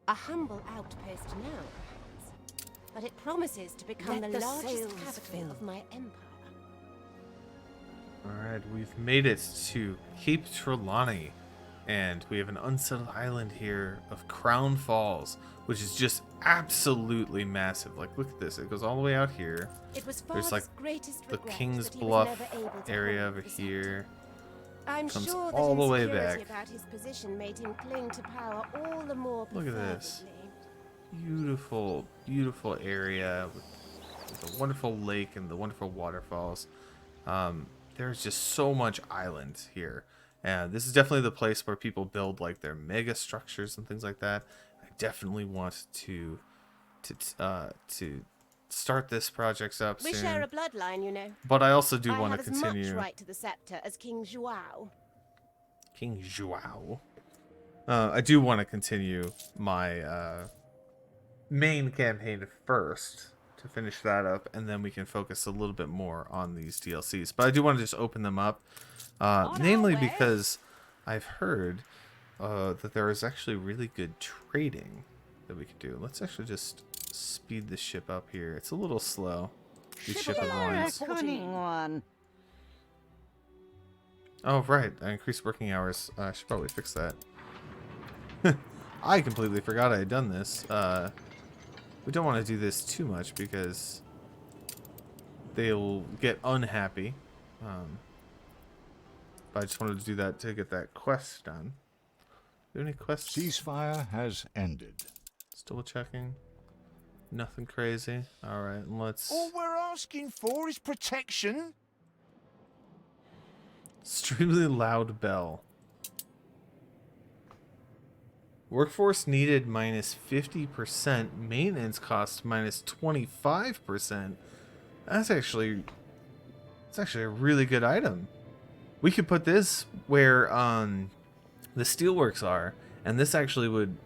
A humble outpost now, perhaps, but it promises to become Let the the largest sails capital fill. of my empire. Alright, we've made it to Cape Trelawney, and we have an unsettled island here of Crown Falls, which is just absolutely massive. Like, look at this. It goes all the way out here. It was There's like Father's greatest the regret King's that he was Bluff never able to area hold over the scepter. here. I'm Comes sure that all the way insecurity back. about his position made him cling to power all the more Look at this. perfervidly. Beautiful, beautiful area with a wonderful lake and the wonderful waterfalls. There's just so much island here. And this is definitely the place where people build like their mega structures and things like that. I definitely want to start this project up We soon. share a bloodline, you know. But I also do I want have to as continue. much right to the scepter as King Joao. King Joao. I do want to continue my main campaign first to finish that up, and then we can focus a little bit more on these DLCs. But I do want to just open them up, namely because I've heard that there is actually really good trading that we could do. Let's actually just speed the ship up here. It's a little slow. These ship of lines. Cunning one. Oh, right. I increased working hours. I should probably fix that. I completely forgot I had done this. We don't want to do this too much because they'll get unhappy. But I just wanted to do that to get that quest done. Do any quests? Ceasefire has ended. Still checking. Nothing crazy. Alright, let's... All we're asking for is protection. Extremely loud bell. Workforce needed minus 50%. Maintenance cost minus 25%. That's actually a really good item. We could put this where the steelworks are, and this actually would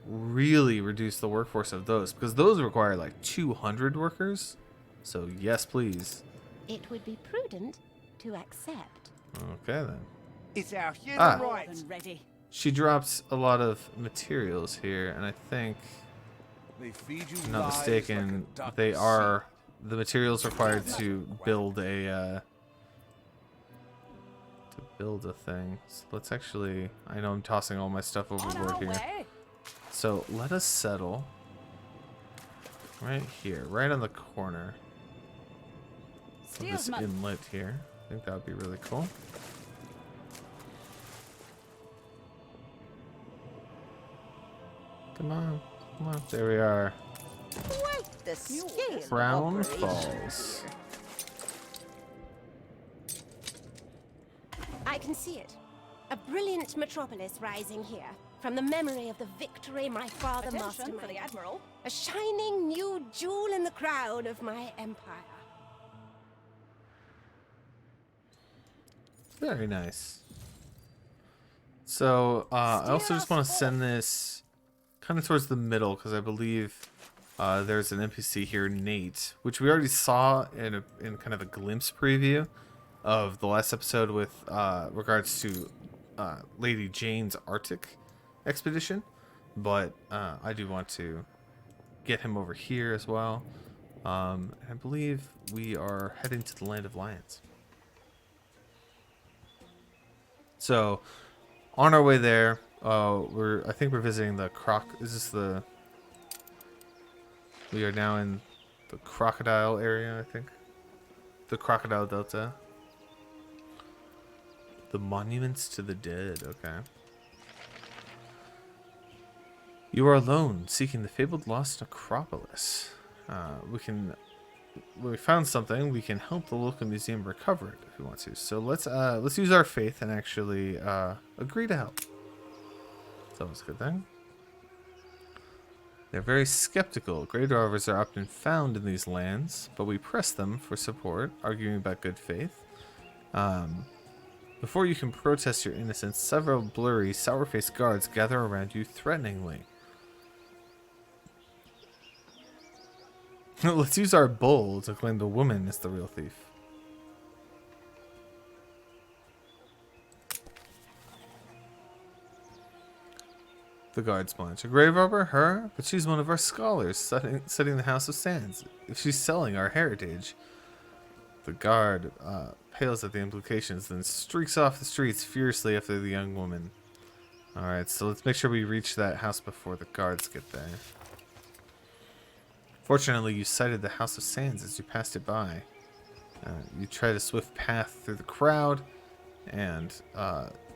really reduce the workforce of those, because those require like 200 workers. So yes, please. It would be prudent to accept. Okay then. It's our human Ah. right. More than ready. She drops a lot of materials here, and I think, They feed you if I'm not lies mistaken, like a duck they to are the materials required to build a thing. So let's actually, I know I'm tossing all my stuff On overboard our here. way. So let us settle right here, right on the corner of this Steersman. inlet here. I think that would be really cool. Come on, come on. There we are. Quite the scale of Brown operation Falls. here. I can see it. A brilliant metropolis rising here, from the memory of the victory my father Attention for the masterminded. Admiral. A shining new jewel in the crown of my empire. Very nice. So I also just want to send this kind of towards the middle, because I believe there's an NPC here, Nate, which we already saw in kind of a glimpse preview of the last episode with regards to Lady Jane's Arctic expedition. But I do want to get him over here as well. I believe we are heading to the Land of Lions. So, on our way there, I think we're visiting the we are now in the crocodile area, I think. The Crocodile Delta. The monuments to the dead, okay. You are alone, seeking the fabled lost necropolis. We found something. We can help the local museum recover it if we want to. So let's use our faith and actually agree to help. That's always a good thing. They're very skeptical. Grey dwarves are often found in these lands, but we press them for support, arguing about good faith. Before you can protest your innocence, several blurry, sour-faced guards gather around you threateningly. Let's use our bull to claim the woman is the real thief. The guards blanch. A grave robber? Her? But she's one of our scholars, studying the House of Sands. If she's selling our heritage. The guard pales at the implications, then streaks off the streets furiously after the young woman. Alright, so let's make sure we reach that house before the guards get there. Fortunately, you sighted the House of Sands as you passed it by. You tried a swift path through the crowd, and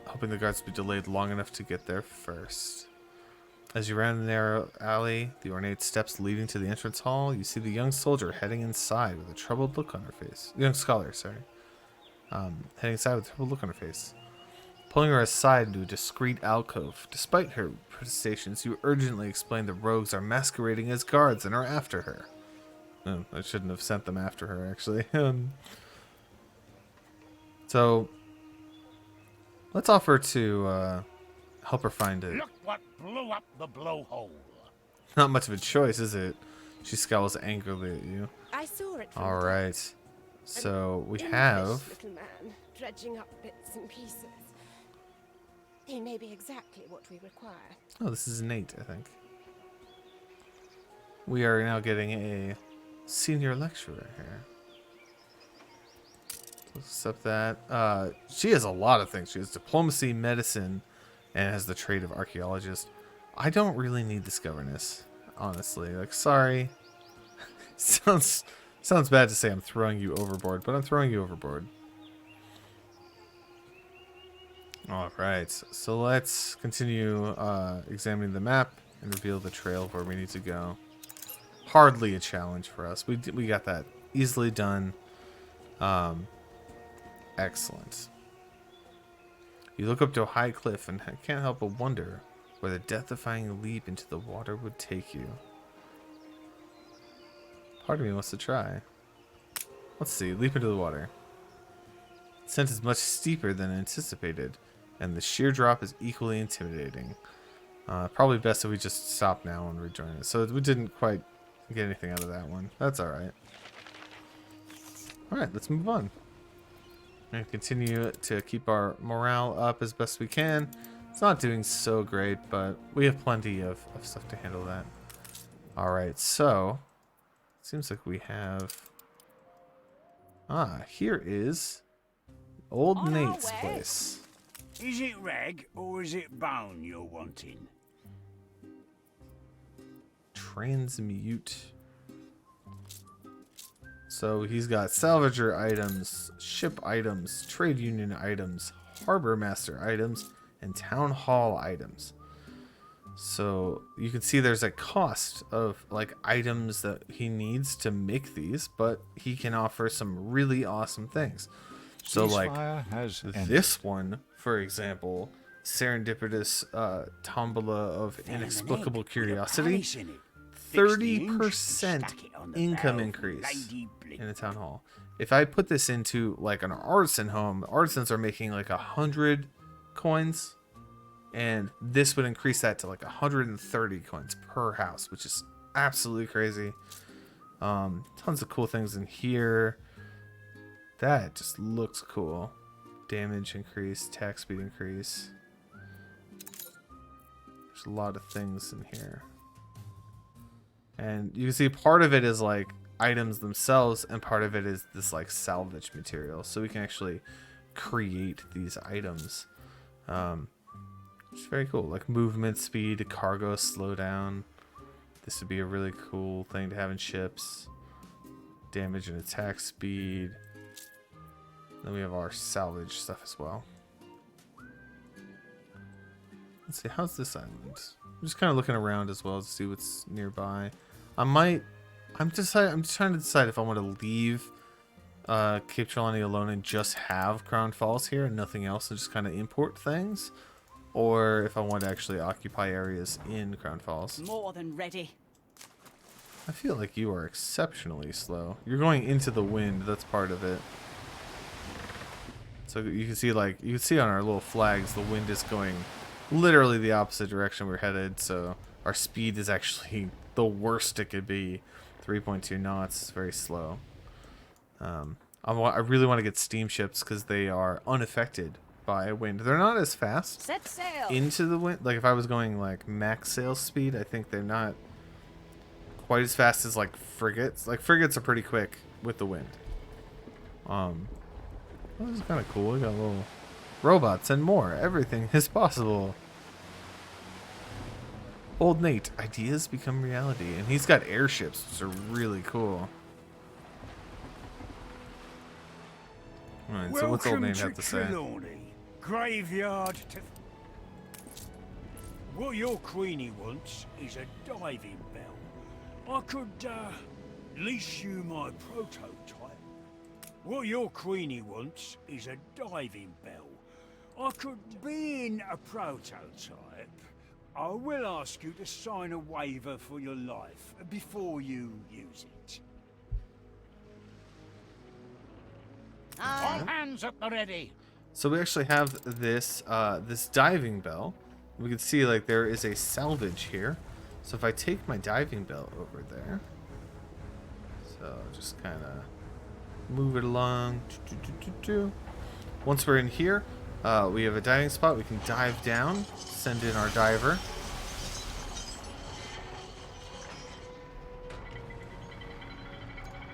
hoping the guards would be delayed long enough to get there first. As you ran the narrow alley, the ornate steps leading to the entrance hall, you see the young soldier heading inside with a troubled look on her face. Young scholar, sorry. Heading inside with a troubled look on her face. Pulling her aside into a discreet alcove. Despite her protestations, you urgently explain the rogues are masquerading as guards and are after her. Oh, I shouldn't have sent them after her, actually. So, let's offer to help her find it. Look what blew up the blowhole. Not much of a choice, is it? She scowls angrily at you. I saw it from All the right. So, we English have... little man, dredging up bits and pieces. He may be exactly what we require. Oh, this is Nate, I think. We are now getting a senior lecturer here. Let's accept that. She has a lot of things. She has diplomacy, medicine, and has the trait of archaeologist. I don't really need this governess, honestly. Like, sorry. Sounds bad to say I'm throwing you overboard, but I'm throwing you overboard. Alright, so let's continue examining the map and reveal the trail of where we need to go. Hardly a challenge for us. We got that easily done. Excellent. You look up to a high cliff and can't help but wonder where the death-defying leap into the water would take you. Part of me wants to try. Let's see. Leap into the water. Descent is much steeper than anticipated, and the sheer drop is equally intimidating. Probably best if we just stop now and rejoin it. So we didn't quite get anything out of that one. That's alright. Alright, let's move on. And continue to keep our morale up as best we can. It's not doing so great, but we have plenty of stuff to handle that. Alright, so seems like we have... here is Old Nate's place. Is it rag or is it bone you're wanting? Transmute. So he's got salvager items, ship items, trade union items, harbor master items, and town hall items. So you can see there's a cost of like items that he needs to make these, but he can offer some really awesome things. So like this one, for example, serendipitous tombola of inexplicable curiosity, 30% income increase in a town hall. If I put this into like an artisan home, artisans are making like 100 coins, and this would increase that to like 130 coins per house, which is absolutely crazy. Tons of cool things in here. That just looks cool. Damage increase, attack speed increase. There's a lot of things in here. And you can see part of it is like items themselves, and part of it is this like salvage material. So we can actually create these items. It's very cool. Like movement speed, cargo slowdown. This would be a really cool thing to have in ships. Damage and attack speed. Then we have our salvage stuff as well. Let's see, how's this island? I'm just kind of looking around as well to see what's nearby. I'm just trying to decide if I want to leave Cape Trelawney alone and just have Crown Falls here and nothing else, and just kind of import things, or if I want to actually occupy areas in Crown Falls. More than ready. I feel like you are exceptionally slow. You're going into the wind, that's part of it. So you can see on our little flags, the wind is going literally the opposite direction we're headed, so our speed is actually the worst it could be. 3.2 knots is very slow. I really want to get steamships because they are unaffected by wind. They're not as fast Set sail. into the wind. Like if I was going like max sail speed, I think they're not quite as fast as like frigates. Like frigates are pretty quick with the wind. This is kind of cool. We got little robots and more. Everything is possible. Old Nate, ideas become reality, and he's got airships, which are really cool. Alright, so what's Old Nate have to say? Trelawney, graveyard to... What your Queenie wants is a diving bell. I could lease you my prototype. What your Queenie wants is a diving bell. I could be in a prototype. I will ask you to sign a waiver for your life before you use it. All hands at the ready. So we actually have this this diving bell. We can see like there is a salvage here. So if I take my diving bell over there, so just kind of move it along. Once we're in here, we have a diving spot. We can dive down, send in our diver.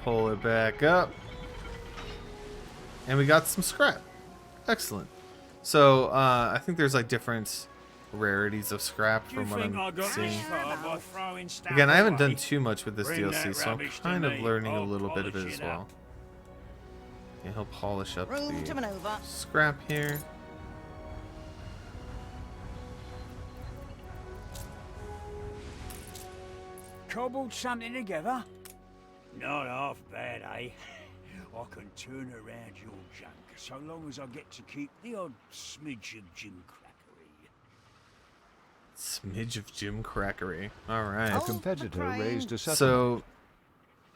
Pull it back up. And we got some scrap. Excellent. So I think there's like different rarities of scrap from what I'm seeing. Again, I haven't done too much with this DLC, so I'm kind of learning a little bit of it as well. Yeah, he'll polish up the scrap here. Cobbled something together? Not half bad, eh? I can turn around your junk so long as I get to keep the odd smidge of gimcrackery. Smidge of gimcrackery. All right. A competitor raised a So,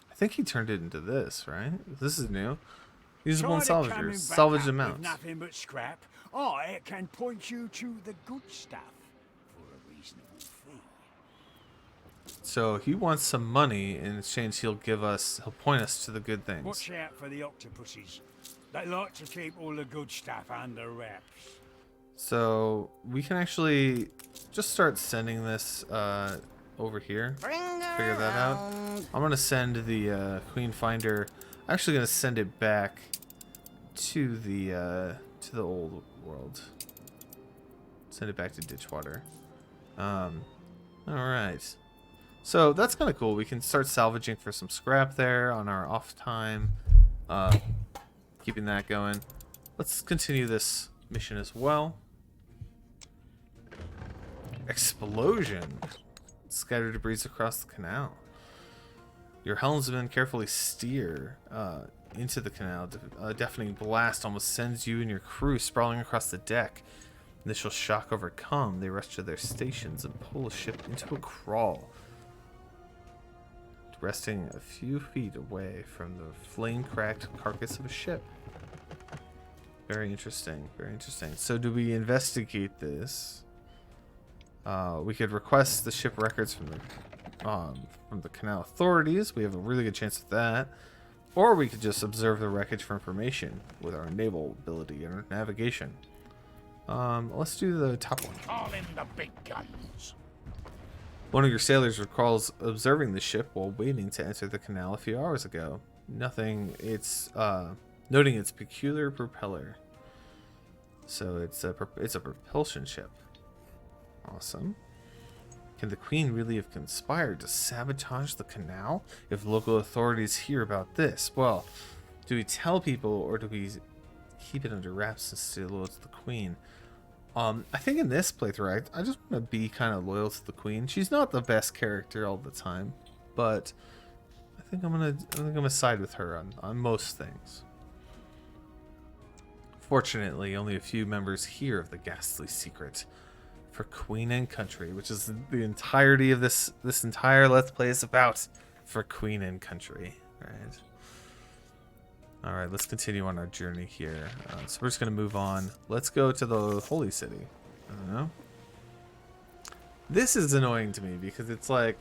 I think he turned it into this, right? This is new. Usable and Tired of salvagers. coming back Salvage up with amounts. nothing but scrap, I can point you to the good stuff for a reasonable fee. So he wants some money. In exchange, he'll point us to the good things. Watch out for the octopuses. They like to keep all the good stuff under wraps. So we can actually just start sending this over here. Figure that out. I'm gonna send the Queen Finder. I'm actually gonna send it back to the old world. Send it back to Ditchwater. All right. So that's kind of cool. We can start salvaging for some scrap there on our off time. Keeping that going. Let's continue this mission as well. Explosion. Scatter debris across the canal. Your helmsman carefully steer into the canal. A deafening blast almost sends you and your crew sprawling across the deck. Initial shock overcome, they rush to their stations and pull the ship into a crawl, resting a few feet away from the flame-cracked carcass of a ship. Very interesting, very interesting. So do we investigate this? We could request the ship records from the canal authorities. We have a really good chance of that. Or we could just observe the wreckage for information with our naval ability and our navigation. Let's do the top one. Call in the big guns. One of your sailors recalls observing the ship while waiting to enter the canal a few hours ago. Nothing. It's noting its peculiar propeller. So it's a propulsion ship. Awesome. Can the Queen really have conspired to sabotage the canal? If local authorities hear about this, well, do we tell people or do we keep it under wraps and stay loyal to the Queen? I think in this playthrough, I just want to be kind of loyal to the Queen. She's not the best character all the time, but I think I'm gonna side with her on most things. Fortunately, only a few members hear of the ghastly secret. For Queen and Country, which is the entirety of this entire Let's Play is about. For Queen and Country, right? All right, let's continue on our journey here. So we're just gonna move on. Let's go to the Holy City. I don't know. This is annoying to me because it's like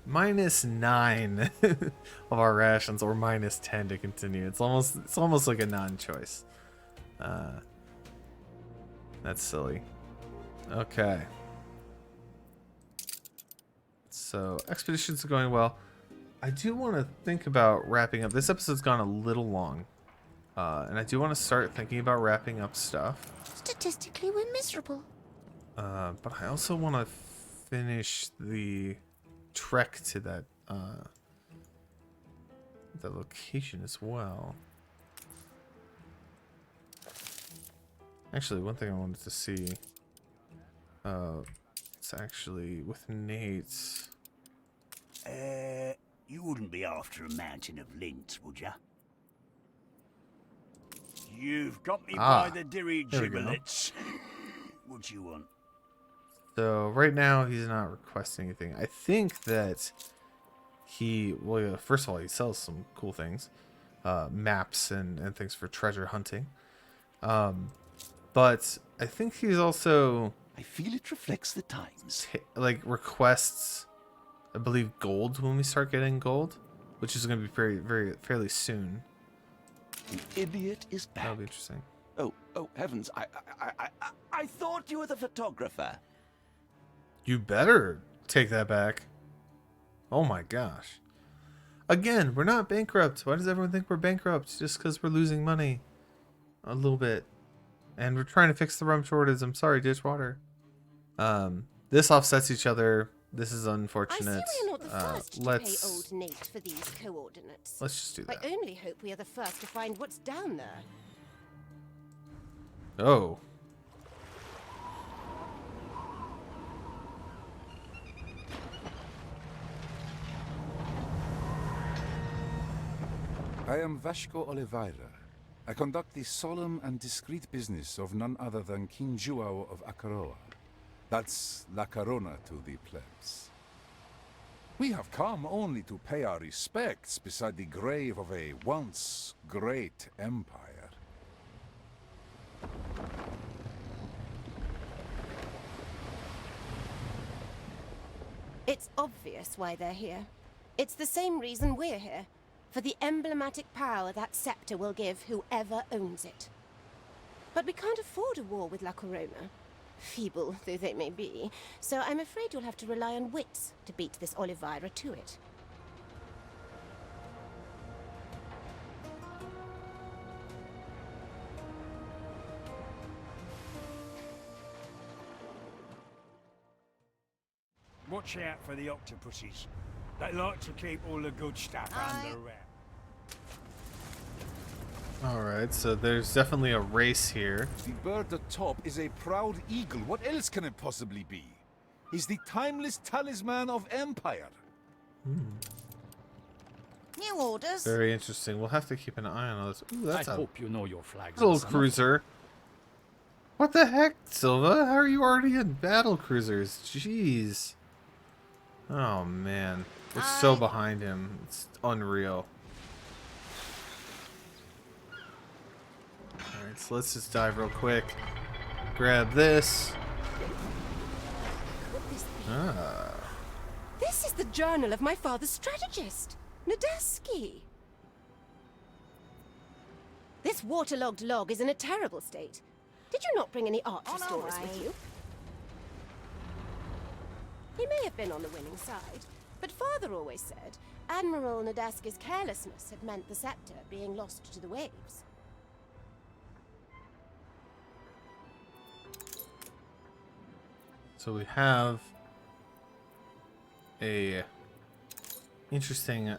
-9 of our rations or -10 to continue. It's almost like a non-choice. That's silly. Okay. So expeditions are going well. I do want to think about wrapping up. This episode's gone a little long. And I do want to start thinking about wrapping up stuff. Statistically, we're miserable. But I also want to finish the trek to that location as well. Actually, one thing I wanted to see. It's actually with Nate's. You wouldn't be after a mountain of lint, would ya? You've got me by the dirigiblets. What you want? So right now he's not requesting anything. I think that first of all, he sells some cool things, maps and things for treasure hunting. But I think he's also. I feel it reflects the times. Like requests, I believe, gold when we start getting gold, which is going to be fairly soon. The idiot is back. That'll be interesting. Oh heavens! I thought you were the photographer. You better take that back. Oh my gosh! Again, we're not bankrupt. Why does everyone think we're bankrupt? Just because we're losing money, a little bit, and we're trying to fix the rum shortage. I'm sorry, Ditchwater. This offsets each other. This is unfortunate. I see we're not the first to pay old Nate for these coordinates. Let's just do that. I only hope we are the first to find what's down there. Oh. I am Vasco Oliveira. I conduct the solemn and discreet business of none other than King Juao of Akaroa. That's La Corona to the plebs. We have come only to pay our respects beside the grave of a once great empire. It's obvious why they're here. It's the same reason we're here. For the emblematic power that scepter will give whoever owns it. But we can't afford a war with La Corona. Feeble though they may be, so I'm afraid you'll have to rely on wits to beat this Oliveira to it. Watch out for the octopuses. They like to keep all the good stuff under wraps. Alright, so there's definitely a race here. The bird atop is a proud eagle. What else can it possibly be? He's the timeless talisman of empire. New orders. Very interesting. We'll have to keep an eye on this. Ooh, that's I a hope you know your flags. little son of- cruiser. What the heck, Silva? How are you already in battle cruisers? Jeez. Oh, man. We're so behind him. It's unreal. Alright, so let's just dive real quick. Grab this. Could this be? Ah. This is the journal of my father's strategist, Nadaski. This waterlogged log is in a terrible state. Did you not bring any art restorers with you? He may have been on the winning side, but father always said Admiral Nadaski's carelessness had meant the scepter being lost to the waves. So we have a interesting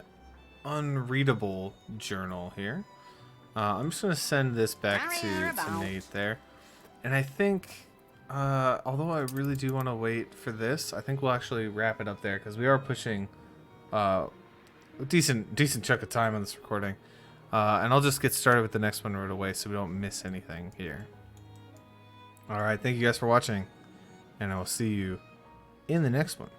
unreadable journal here. I'm just going to send this back to Nate there. And I think, although I really do want to wait for this, I think we'll actually wrap it up there because we are pushing a decent chunk of time on this recording. And I'll just get started with the next one right away so we don't miss anything here. Alright, thank you guys for watching. And I will see you in the next one.